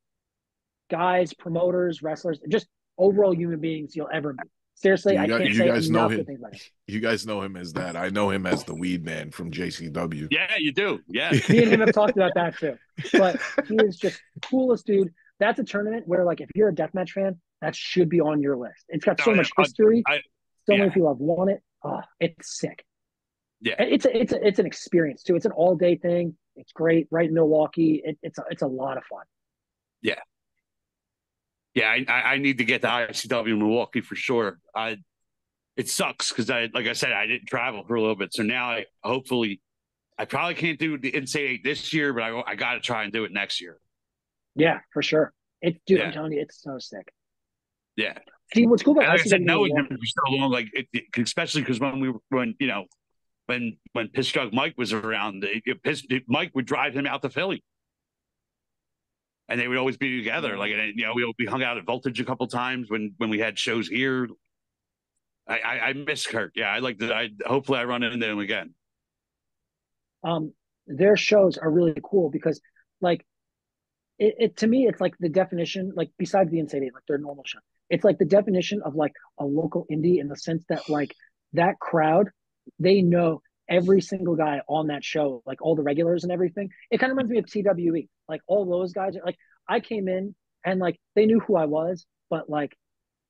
guys, promoters, wrestlers, just overall human beings you'll ever meet. Seriously, I can't say enough good things about him. You guys know him as that. I know him as the Weed Man from JCW. Yeah, you do. Yeah. Me and him have talked about that too. But he is just the coolest dude. That's a tournament where, like, if you're a deathmatch fan, that should be on your list. It's got so much history. So many people have won it. Oh, it's sick. Yeah. It's an experience too. It's an all day thing. It's great. Right in Milwaukee. It's a lot of fun. Yeah. Yeah, I need to get to ICW in Milwaukee for sure. It sucks because like I said, I didn't travel for a little bit. So now I probably can't do the Insane 8 this year, but I got to try and do it next year. Yeah, for sure. Dude, I'm telling you, it's so sick. Yeah. See, what's cool about and like I said, ICW knowing him Milwaukee, for so long, like especially because when Piss Jug Mike was around, Mike would drive him out to Philly, and they would always be together. Like, we hung out at Voltage a couple times when we had shows here. I miss Kurt. Yeah, I like that. Hopefully I run into him again. their shows are really cool because, like, it to me, it's like the definition, like, besides the Insane Eight, like their normal show, it's like the definition of like a local indie in the sense that, like, that crowd, they know every single guy on that show, like all the regulars and everything. It kind of reminds me of TWE. Like, all those guys are like, I came in and like they knew who I was, but like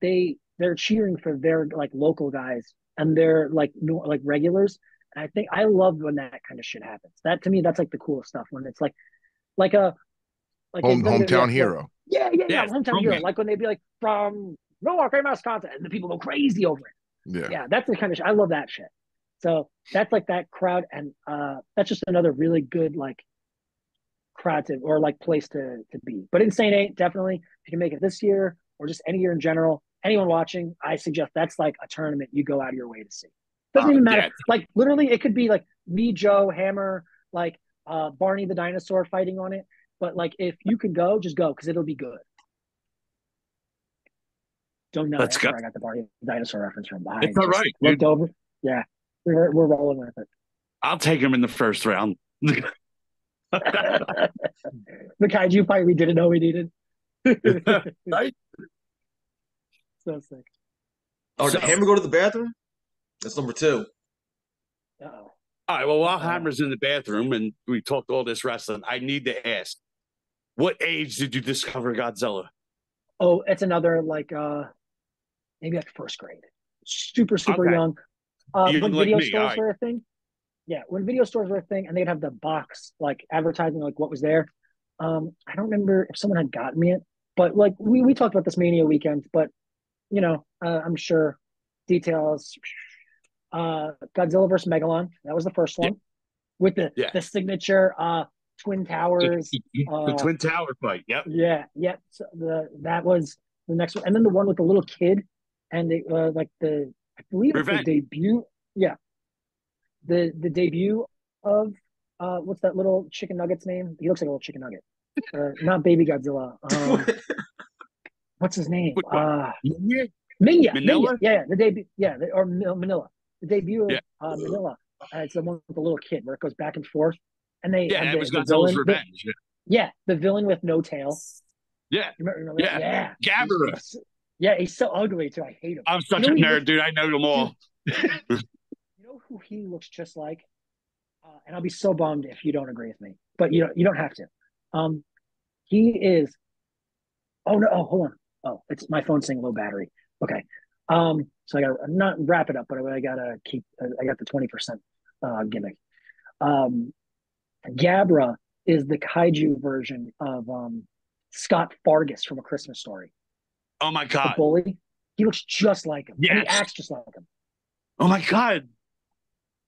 they're cheering for their like local guys and they're like like regulars. And I think I love when that kind of shit happens. That to me, that's like the coolest stuff when it's like a hometown hero. Yeah, hometown hero. Like when they'd be like from Milwaukee, Wisconsin, and the people go crazy over it. Yeah, that's the kind of shit. I love that shit. So that's like that crowd, and that's just another really good like crowd to, or like place to be. But Insane Eight, definitely, if you can make it this year or just any year in general, anyone watching, I suggest that's like a tournament you go out of your way to see. Doesn't even matter. Like, literally, it could be like me, Joe, Hammer, like Barney the dinosaur fighting on it. But like, if you can go, just go because it'll be good. Don't know. Let's go. I got the Barney the dinosaur reference from behind. It's all right. Looked over. Yeah, we're rolling with it. I'll take him in the first round. The kaiju fight we didn't know we needed. Right? So sick. Oh, did Hammer go to the bathroom? That's number 2. Uh-oh. All right. Well, while Hammer's in the bathroom and we talked all this wrestling, I need to ask, what age did you discover Godzilla? Oh, it's another like maybe like first grade. Super young. When video stores were a thing. Yeah, when video stores were a thing, and they'd have the box like advertising like what was there. I don't remember if someone had gotten me it, but like we talked about this Mania weekend, but I'm sure details. Godzilla versus Megalon, that was the first one, with the signature Twin Towers. The Twin Tower fight. Yep. Yeah. So that was the next one, and then the one with the little kid, and they I believe it's the debut. Yeah. The debut of what's that little chicken nugget's name? He looks like a little chicken nugget. Not Baby Godzilla. What's his name? Minya. Yeah, the debut. Yeah, or Manila. The debut of Manila. It's the one with the little kid where it goes back and forth. And it was Godzilla's Revenge. The villain with no tail. Yeah. Remember that? Yeah. Gabara. He's so ugly too. I hate him. I'm such a nerd, dude. I know them all. You know who he looks just like? And I'll be so bummed if you don't agree with me, but you don't have to. He is. Oh no! Oh, hold on. Oh, it's my phone saying low battery. Okay. So I gotta not wrap it up, but I gotta keep. I got the 20% gimmick. Gabra is the kaiju version of Scott Fargus from A Christmas Story. Oh my god! The bully. He looks just like him. Yes. And he acts just like him. Oh my god!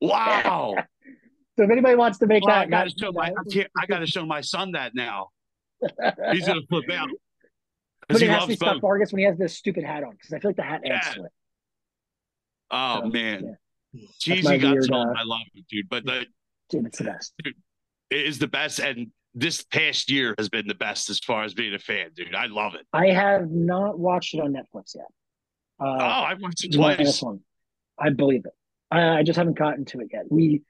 Wow. So if anybody wants to make that, I got to show my son that now. He's gonna flip out. But it has to be Scott Fargus when he has this stupid hat on, because I feel like the hat adds to it. Oh man, cheesy Godzilla, I love it, dude. But dude, it's the best. Dude, it is the best, and this past year has been the best as far as being a fan, dude. I love it. I have not watched it on Netflix yet. I've watched it twice. I believe it. I just haven't gotten to it yet. We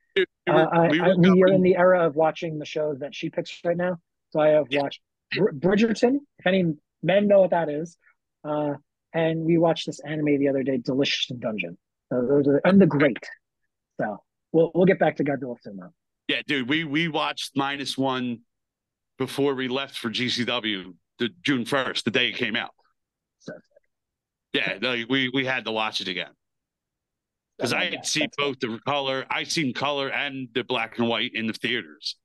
are in the era of watching the shows that she picks right now. So I have watched Bridgerton, if any men know what that is. And we watched this anime the other day, Delicious in Dungeon. So and The Great. So we'll get back to Godzilla soon though. Yeah, dude, we watched -1 before we left for GCW, the June 1st, the day it came out. So, yeah, we had to watch it again. Because I had seen both the color. I seen color and the black and white in the theaters.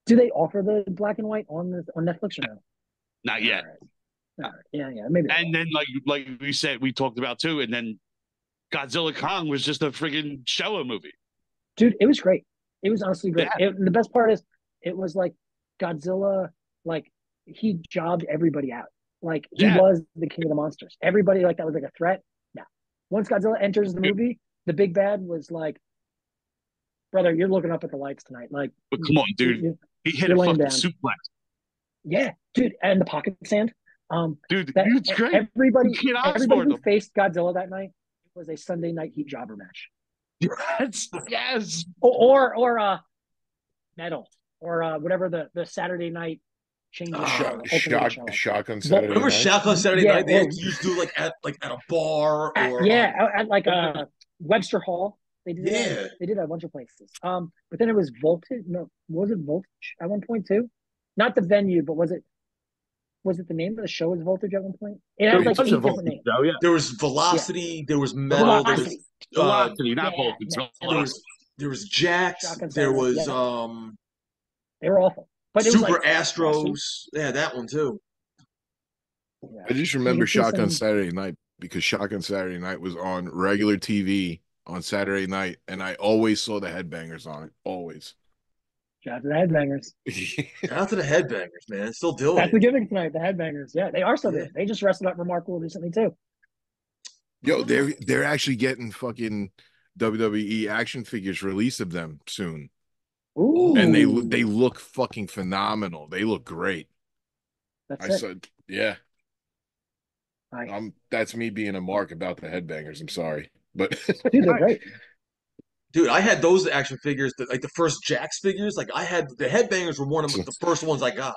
Do they offer the black and white on Netflix or no? Not yet. All right. Yeah, maybe. And then, like we said, we talked about too, and then Godzilla Kong was just a friggin' Showa movie. Dude, it was great. It was honestly great. Yeah. The best part is it was like Godzilla, like he jobbed everybody out. Like he was the king of the monsters. Everybody like that was like a threat. No. Once Godzilla enters the movie, the big bad was like, brother, you're looking up at the lights tonight. Like, but come on, dude. He hit a fucking suplex. Yeah, dude, and the pocket sand. Dude, it's great. Everybody who faced Godzilla that night was a Sunday night heat jobber match. Yes. Or metal or whatever the Saturday night change. Shock on Saturday Remember night? Shock on Saturday night? They used to do like at a bar or at like Webster Hall. They did they did a bunch of places. But then it was Voltage. No, was it Voltage at one point too? Not the venue, but was it the name of the show was Voltage at one point? It had like 8 different names. Oh, yeah. There was Velocity, there was Metal, Velocity, not Voltage. There was Jax, there was they were awful. But it Super was like, Astros. Yeah, that one too. Yeah. I just remember Shock on Saturday night because Shock on Saturday night was on regular TV on Saturday night, and I always saw the headbangers on it. Always. Shout out to the headbangers. Shout out to the headbangers, man. Still doing That's the gimmick tonight, the headbangers. Yeah, they are still there. They just wrestled at Remarkable recently too. Yo, they're actually getting fucking WWE action figures released of them soon. Ooh. And they look fucking phenomenal. They look great. Yeah. Nice. That's me being a mark about the headbangers. I'm sorry, but dude, they're great. Dude, I had those action figures, like the first Jax figures. Like I had the headbangers were one of the first ones I got.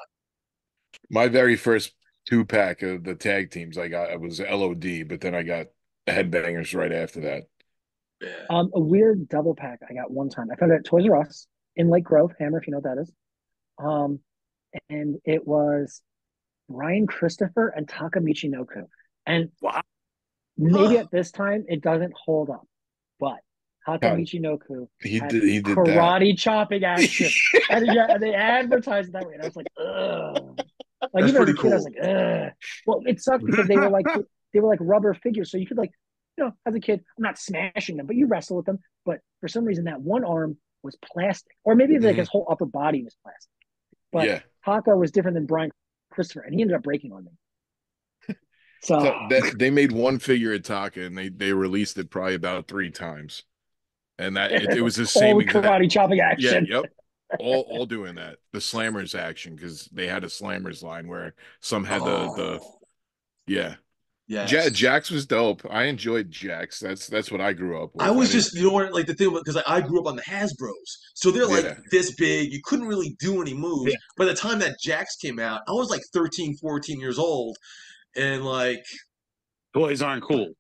My very first 2-pack of the tag teams I got, it was LOD, but then I got the headbangers right after that. Yeah. A weird double pack I got one time. I found it at Toys R Us in Lake Grove, Hammer, if you know what that is. And it was Ryan Christopher and Taka Michinoku. And maybe at this time it doesn't hold up, but Taka Michinoku he did karate that. chopping action. and they advertised it that way. And I was like, ugh. Like That's even as a pretty kid, cool. I was like, ugh. Well, it sucked because they were like rubber figures. So you could as a kid, I'm not smashing them, but you wrestle with them. But for some reason that one arm was plastic. Or maybe like his whole upper body was plastic. But Taka was different than Brian Christopher, and he ended up breaking on me. So they made one figure at Taka, and they released it probably about 3 times, and that it was the same karate chopping action. Yeah, yep, all doing that. The Slammers action because they had a Slammers line where some had Jax was dope. I enjoyed Jax. That's what I grew up with. I was just like the thing because I grew up on the Hasbros, so they're like this big. You couldn't really do any moves. Yeah. By the time that Jax came out, I was like 13, 14 years old. And like, toys aren't cool.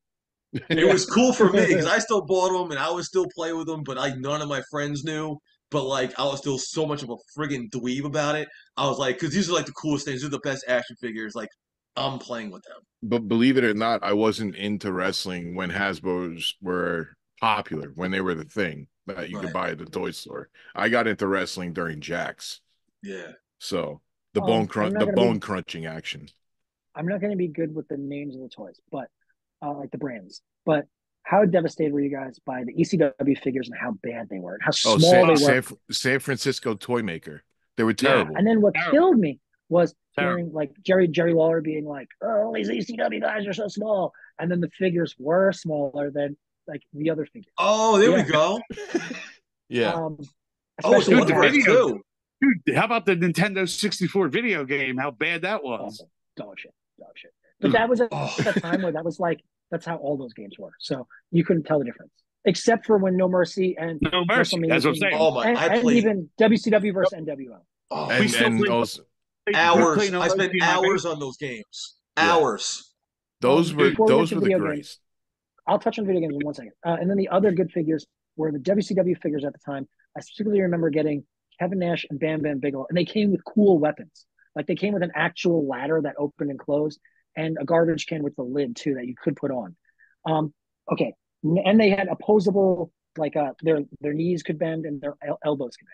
It was cool for me because I still bought them and I would still play with them, but none of my friends knew. But like, I was still so much of a friggin' dweeb about it. I was like, because these are like the coolest things. They're the best action figures. Like, I'm playing with them. But believe it or not, I wasn't into wrestling when Hasbro's were popular, when they were the thing that you could buy at the toy store. I got into wrestling during Jax. Yeah. So the bone crunching action. I'm not going to be good with the names of the toys, but like the brands. But how devastated were you guys by the ECW figures and how bad they were and how small they were? San Francisco Toy Maker. They were terrible. Yeah. And then what killed me was hearing like Jerry Lawler being like, "Oh, these ECW guys are so small," and then the figures were smaller than like the other figures. Oh, there we go. Yeah. Especially the video. Dude, how about the Nintendo 64 video game? How bad that was. Dog shit. But that was at the time where that was like, that's how all those games were. So you couldn't tell the difference. Except for when No Mercy and No Mercy. That's what I'm saying. Oh my! And even WCW versus NWO. Oh, hours. I spent hours on those games. Hours. Those were the greats. I'll touch on video games in 1 second. And then the other good figures were the WCW figures at the time. I specifically remember getting Kevin Nash and Bam Bam Bigelow, and they came with cool weapons. Like they came with an actual ladder that opened and closed, and a garbage can with the lid too that you could put on. Okay, and they had opposable, like their knees could bend and their elbows could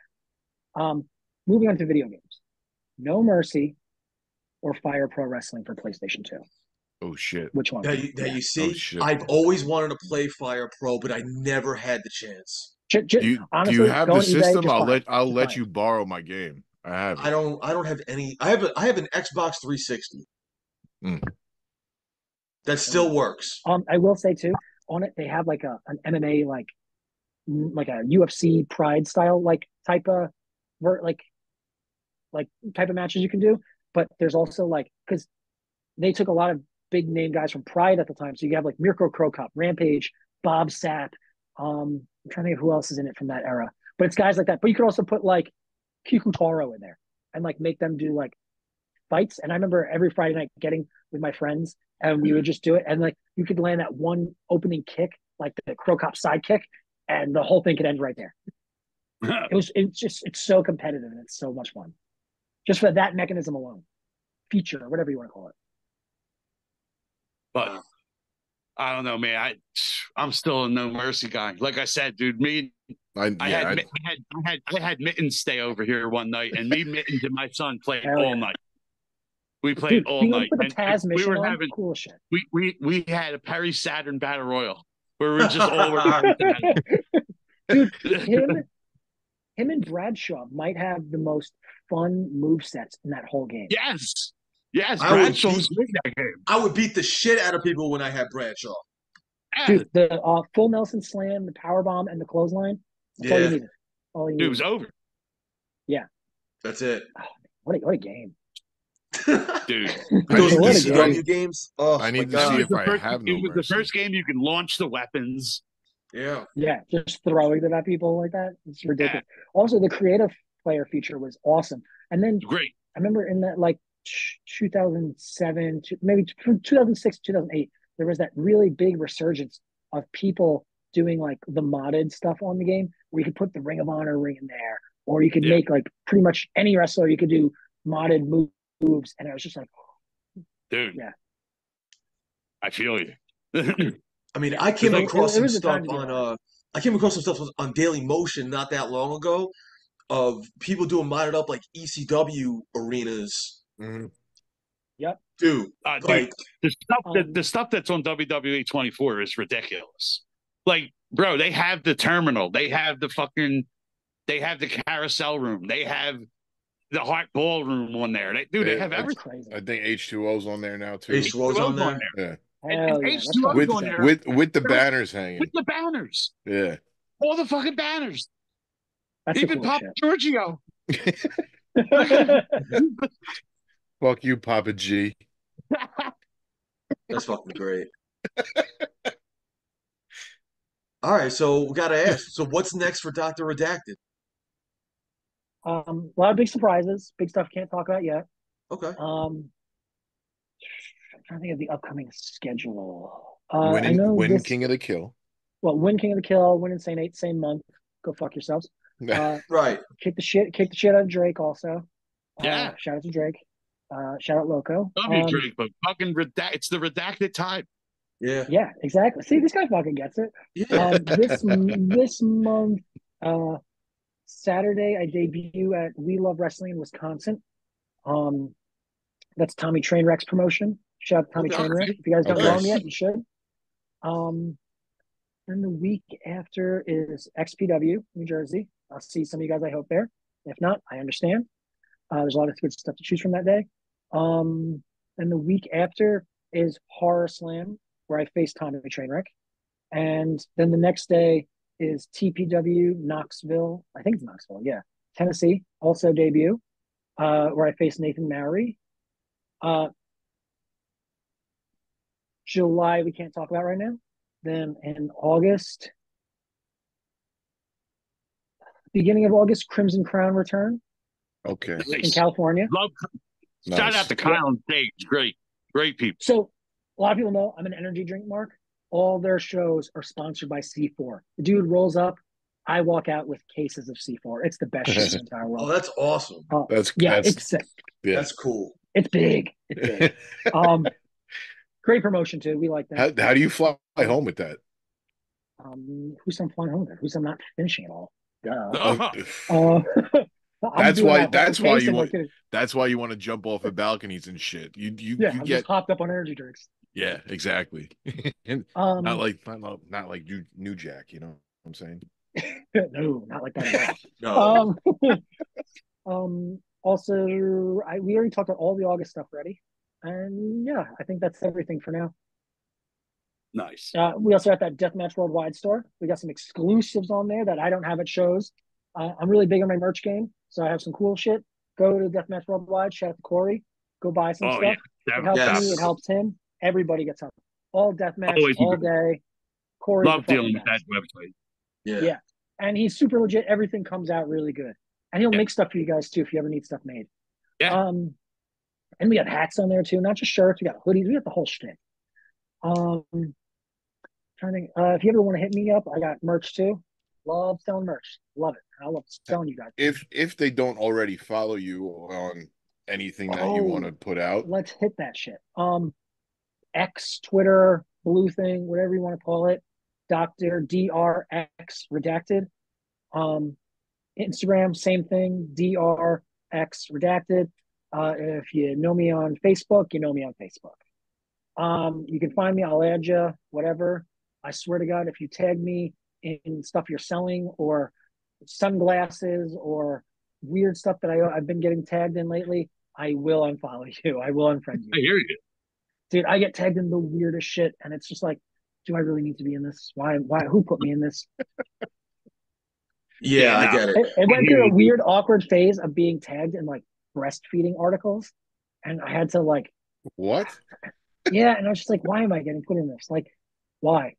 bend. Moving on to video games, No Mercy or Fire Pro Wrestling for PlayStation 2. Oh shit! Which one? You see, Oh, shit. I've always wanted to play Fire Pro, but I never had the chance. Honestly, do you have the system? eBay, I'll let you borrow my game. I have it. I don't have any. I have an Xbox 360. That still works. I will say too, on it they have like an MMA like a UFC Pride style like type of type of matches you can do, but there's also like, because they took a lot of big name guys from Pride at the time, so you have like Mirko Cro Cop, Rampage, Bob Sapp. I'm trying to think of who else is in it from that era, but it's guys like that. But you could also put like Kikutaro in there and like make them do like fights. And I remember every Friday night getting with my friends and we would just do it. And like you could land that one opening kick, like the Cro Cop side kick, and the whole thing could end right there. It's so competitive and it's so much fun. Just for that mechanism alone. Feature, or whatever you want to call it. But I don't know, man. I'm still a No Mercy guy. Like I said, dude, I had Mittens stay over here one night, and me, Mittens, and my son played all night. We played all night. Put the Taz mission we were on? having Cool shit. We had a Perry Saturn Battle Royal where we were just all working together. Dude, him and Bradshaw might have the most fun move sets in that whole game. Yes. Bradshaw was great that game. I would beat the shit out of people when I had Bradshaw. Dude, the full Nelson slam, the power bomb, and the clothesline. That's all you needed. Dude, it was over. Yeah. That's it. Oh, what a game. Dude. Those ECW games. Oh, I need to see if I have No Mercy. It was the first game you can launch the weapons. Yeah. Yeah, just throwing them at people like that. It's ridiculous. Yeah. Also, the creative player feature was awesome. And then great. I remember in that like 2007, maybe from 2006 to 2008, there was that really big resurgence of people doing like the modded stuff on the game where you could put the Ring of Honor ring in there, or you could make like pretty much any wrestler, you could do modded moves. And I was just like, dude, yeah, I feel you. I mean, I came across some stuff on Daily Motion not that long ago of people doing modded up like ECW arenas. Mm-hmm. Yep. Dude, like the stuff that's on WWE 24 is ridiculous. Like, bro, they have the terminal, they have the carousel room, they have the Hart Ballroom on there. They have everything. I think H2O's on there now too. H2O's on there. Yeah. And H2O's on there with the banners hanging. With the banners. Yeah. All the fucking banners. That's even cool Papa Giorgio. Fuck you, Papa G. That's fucking great. All right, so we gotta ask. So what's next for Dr. Redacted? A lot of big surprises, big stuff can't talk about yet. Okay. I'm trying to think of the upcoming schedule. Win King of the Kill. Well, Win King of the Kill, Win Insane 8, same month. Go fuck yourselves. Right. Kick the shit out of Drake also. Yeah. Shout out to Drake. Shout out Loco. Love you, Drake, but fucking it's the redacted time. Yeah. Yeah, exactly. See, this guy fucking gets it. Yeah. This month, Saturday, I debut at We Love Wrestling in Wisconsin. That's Tommy Trainwreck's promotion. Shout out to Tommy Trainwreck. If you guys don't know him yet, you should. Then the week after is XPW, New Jersey. I'll see some of you guys, I hope, there. If not, I understand. There's a lot of good stuff to choose from that day. And the week after is Horror Slam, where I face Tommy Trainwreck. And then the next day is TPW Knoxville. I think it's Knoxville, yeah. Tennessee, also debut, where I face Nathan Mowry. July, we can't talk about right now. Then in August, beginning of August, Crimson Crown return. Okay. In California. Shout out to Kyle and Sage. Great people. So a lot of people know I'm an energy drink mark. All their shows are sponsored by C4. The dude rolls up. I walk out with cases of C4. It's the best shit in the entire world. Oh, that's awesome. It's sick. Yeah. That's cool. It's big. It's big. Great promotion too. We like that. How do you fly home with that? Husam flying home there. Husam not finishing it all. Uh-huh. I'm doing that that's why you want like, that's why you want to jump off of balconies and shit. You I'm get just hopped up on energy drinks. yeah, exactly. And not like New Jack, you know what I'm saying? No, not like that at No. all. Also, we already talked about all the August stuff already, and yeah, I think that's everything for now. Nice. We also got that Deathmatch Worldwide store. We got some exclusives on there that I don't have at shows. I'm really big on my merch game, so I have some cool shit. Go to Deathmatch Worldwide. Shout out to Corey. Go buy some stuff. Yeah. It helps Yes. me. It helps him. Everybody gets help. All Deathmatch, Always all day. Corey, love dealing with that website. Yeah. and he's super legit. Everything comes out really good, and he'll make stuff for you guys too if you ever need stuff made. Yeah. And we got hats on there too, not just shirts. We got hoodies. We got the whole shit. Trying to think, if you ever want to hit me up, I got merch too. Love selling merch. Love it. I love selling you guys. If they don't already follow you on anything that you want to put out, let's hit that shit. X, Twitter, blue thing, whatever you want to call it. Dr. DRX Redacted. Instagram, same thing. DRX Redacted. If you know me on Facebook, you know me on Facebook. You can find me. I'll add you. Whatever. I swear to God, if you tag me in stuff you're selling or sunglasses or weird stuff that I've been getting tagged in lately, I will unfollow you. I will unfriend you. I hear you. Dude, I get tagged in the weirdest shit, and it's just like, do I really need to be in this? Why? Who put me in this? Yeah, I get it. It went through a weird, awkward phase of being tagged in like breastfeeding articles, and I had to like, what? Yeah, and I was just like, why am I getting put in this? Like, why?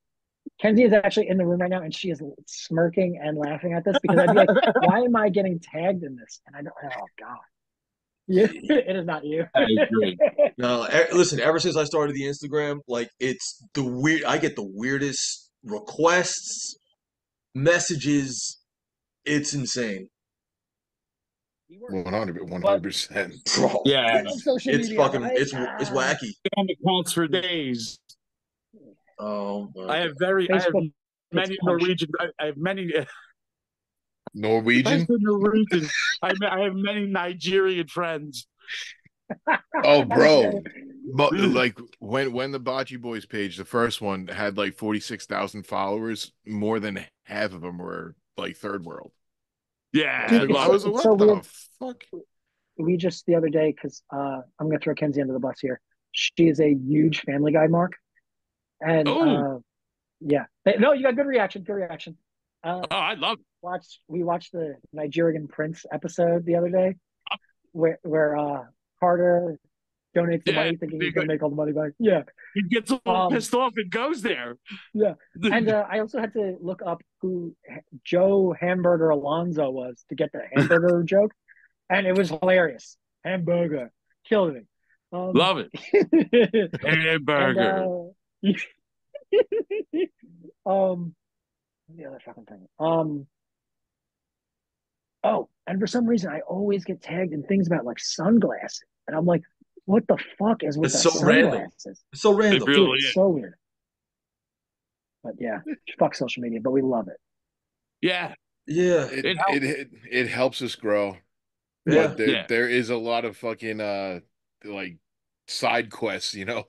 Kenzie is actually in the room right now, and she is smirking and laughing at this because I'd be like, why am I getting tagged in this? And I don't. Oh God. Yeah, it is not you. I agree. No, listen, ever since I started the Instagram, like it's the weird I get the weirdest requests, messages. It's insane. 100%. Bro, Yeah. it's fucking right? it's wacky. On accounts for days. Oh I have many Norwegian. I have many Norwegian. Norwegian. I have many Nigerian friends. Oh, bro. But like when the Bocce Boys page, the first one had like 46,000 followers, more than half of them were like third world. Yeah, Dude, I was like, what so the weird. fuck? We just the other day, because I'm gonna throw Kenzie under the bus here. She is a huge Family Guy mark, and yeah, no, you got good reaction. Good reaction. I love it. We watched the Nigerian Prince episode the other day, where Carter donates the money thinking he's gonna make all the money back. Yeah, he gets all pissed off and goes there. Yeah, and I also had to look up who Joe Hamburger Alonzo was to get the hamburger joke, and it was hilarious. Hamburger killed me. Love it. Hamburger. And, the other fucking thing. Oh, and for some reason I always get tagged in things about like sunglasses, and I'm like, what the fuck is with It's the so sunglasses? random. It's so random. It really Dude, it's so weird. But yeah, fuck social media, but we love it. Yeah. Yeah. It helps us grow. Yeah. But there is a lot of fucking like side quests, you know.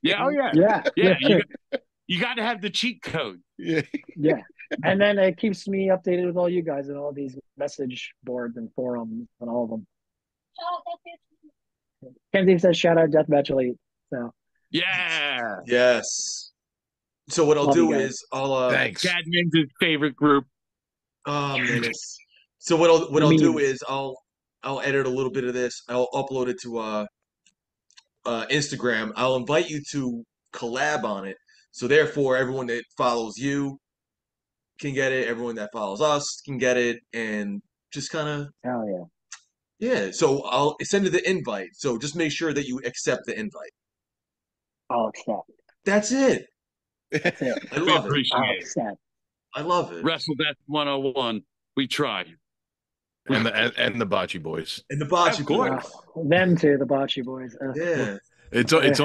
Yeah. Oh yeah. Yeah. You got to have the cheat code. Yeah. Yeah. And then it keeps me updated with all you guys and all these message boards and forums and all of them. Kenzie says shout out Deathmatch Elite. So yeah. Yes. So what I'll do is I'll thanks. Cadman's his favorite group. Oh man. So what I'll do is I'll edit a little bit of this. I'll upload it to Instagram. I'll invite you to collab on it. So therefore everyone that follows you can get it, everyone that follows us can get it, and just kind of hell yeah. Yeah, so I'll send you the invite. So just make sure that you accept the invite. I'll accept. That's it. That's it. I love it. I'll accept. I love it. WrestleDeath 101. We try. And the Bocce Boys. And the Bocce Boys. Them too, the Bocce Boys. Yeah. It's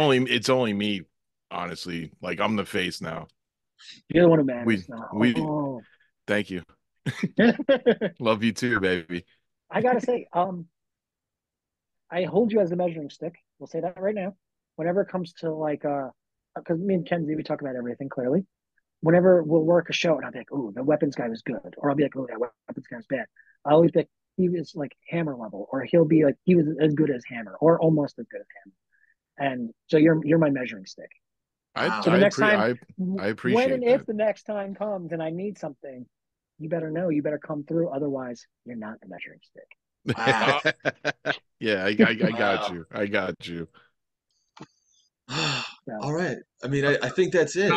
only me, honestly. Like I'm the face now. You're the one who matters. Thank you. Love you too, baby. I gotta say, I hold you as a measuring stick. We'll say that right now. Whenever it comes to like, because me and Kenzie, we talk about everything clearly. Whenever we'll work a show, and I'll be like, "Oh, the weapons guy was good," or I'll be like, "Oh, that weapons guy was bad." I'll always be like, "He was like Hammer level," or he'll be like, "He was as good as Hammer," or almost as good as Hammer. And so you're my measuring stick. So the next time, I appreciate when and that. if the next time comes and I need something, you better know. You better come through. Otherwise, you're not the measuring stick. Wow. Yeah, I got you. I got you. All right. I mean, I think that's it.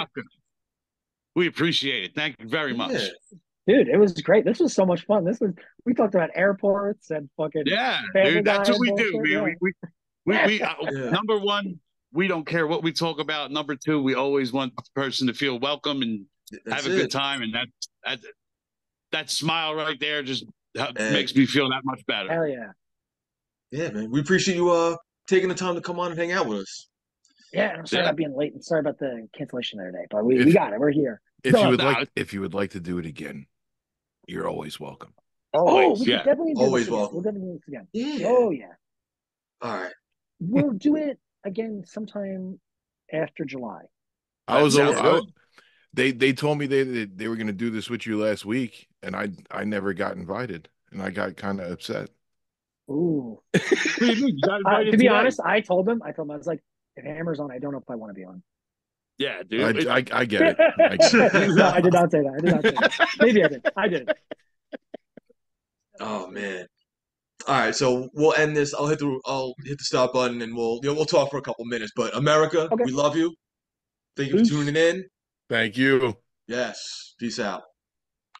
We appreciate it. Thank you very much. Dude, it was great. This was so much fun. We talked about airports and fucking dude, that's what we do, man. Yeah. Number one, we don't care what we talk about. Number two, we always want the person to feel welcome and have a good time. And that smile right there just makes me feel that much better. Hell yeah. Yeah, man. We appreciate you taking the time to come on and hang out with us. Yeah, and I'm sorry about being late and sorry about the cancellation the other day, but we got it. We're here. If you would like to do it again, you're always welcome. Always, we could definitely do always this welcome. We'll definitely do this again. Yeah. Oh yeah. All right. We'll do it again sometime after July. They told me they were going to do this with you last week, and I never got invited, and I got kind of upset. Ooh. To be honest, I told him I was like, if Hammer's on, I don't know if I want to be on. Yeah, dude. I get it. No, I did not say that. Maybe I did. I did. Oh man. All right, so we'll end this. I'll hit the stop button, and we'll talk for a couple minutes. But America, we love you. Thank you for tuning in. Thank you. Yes. Peace out.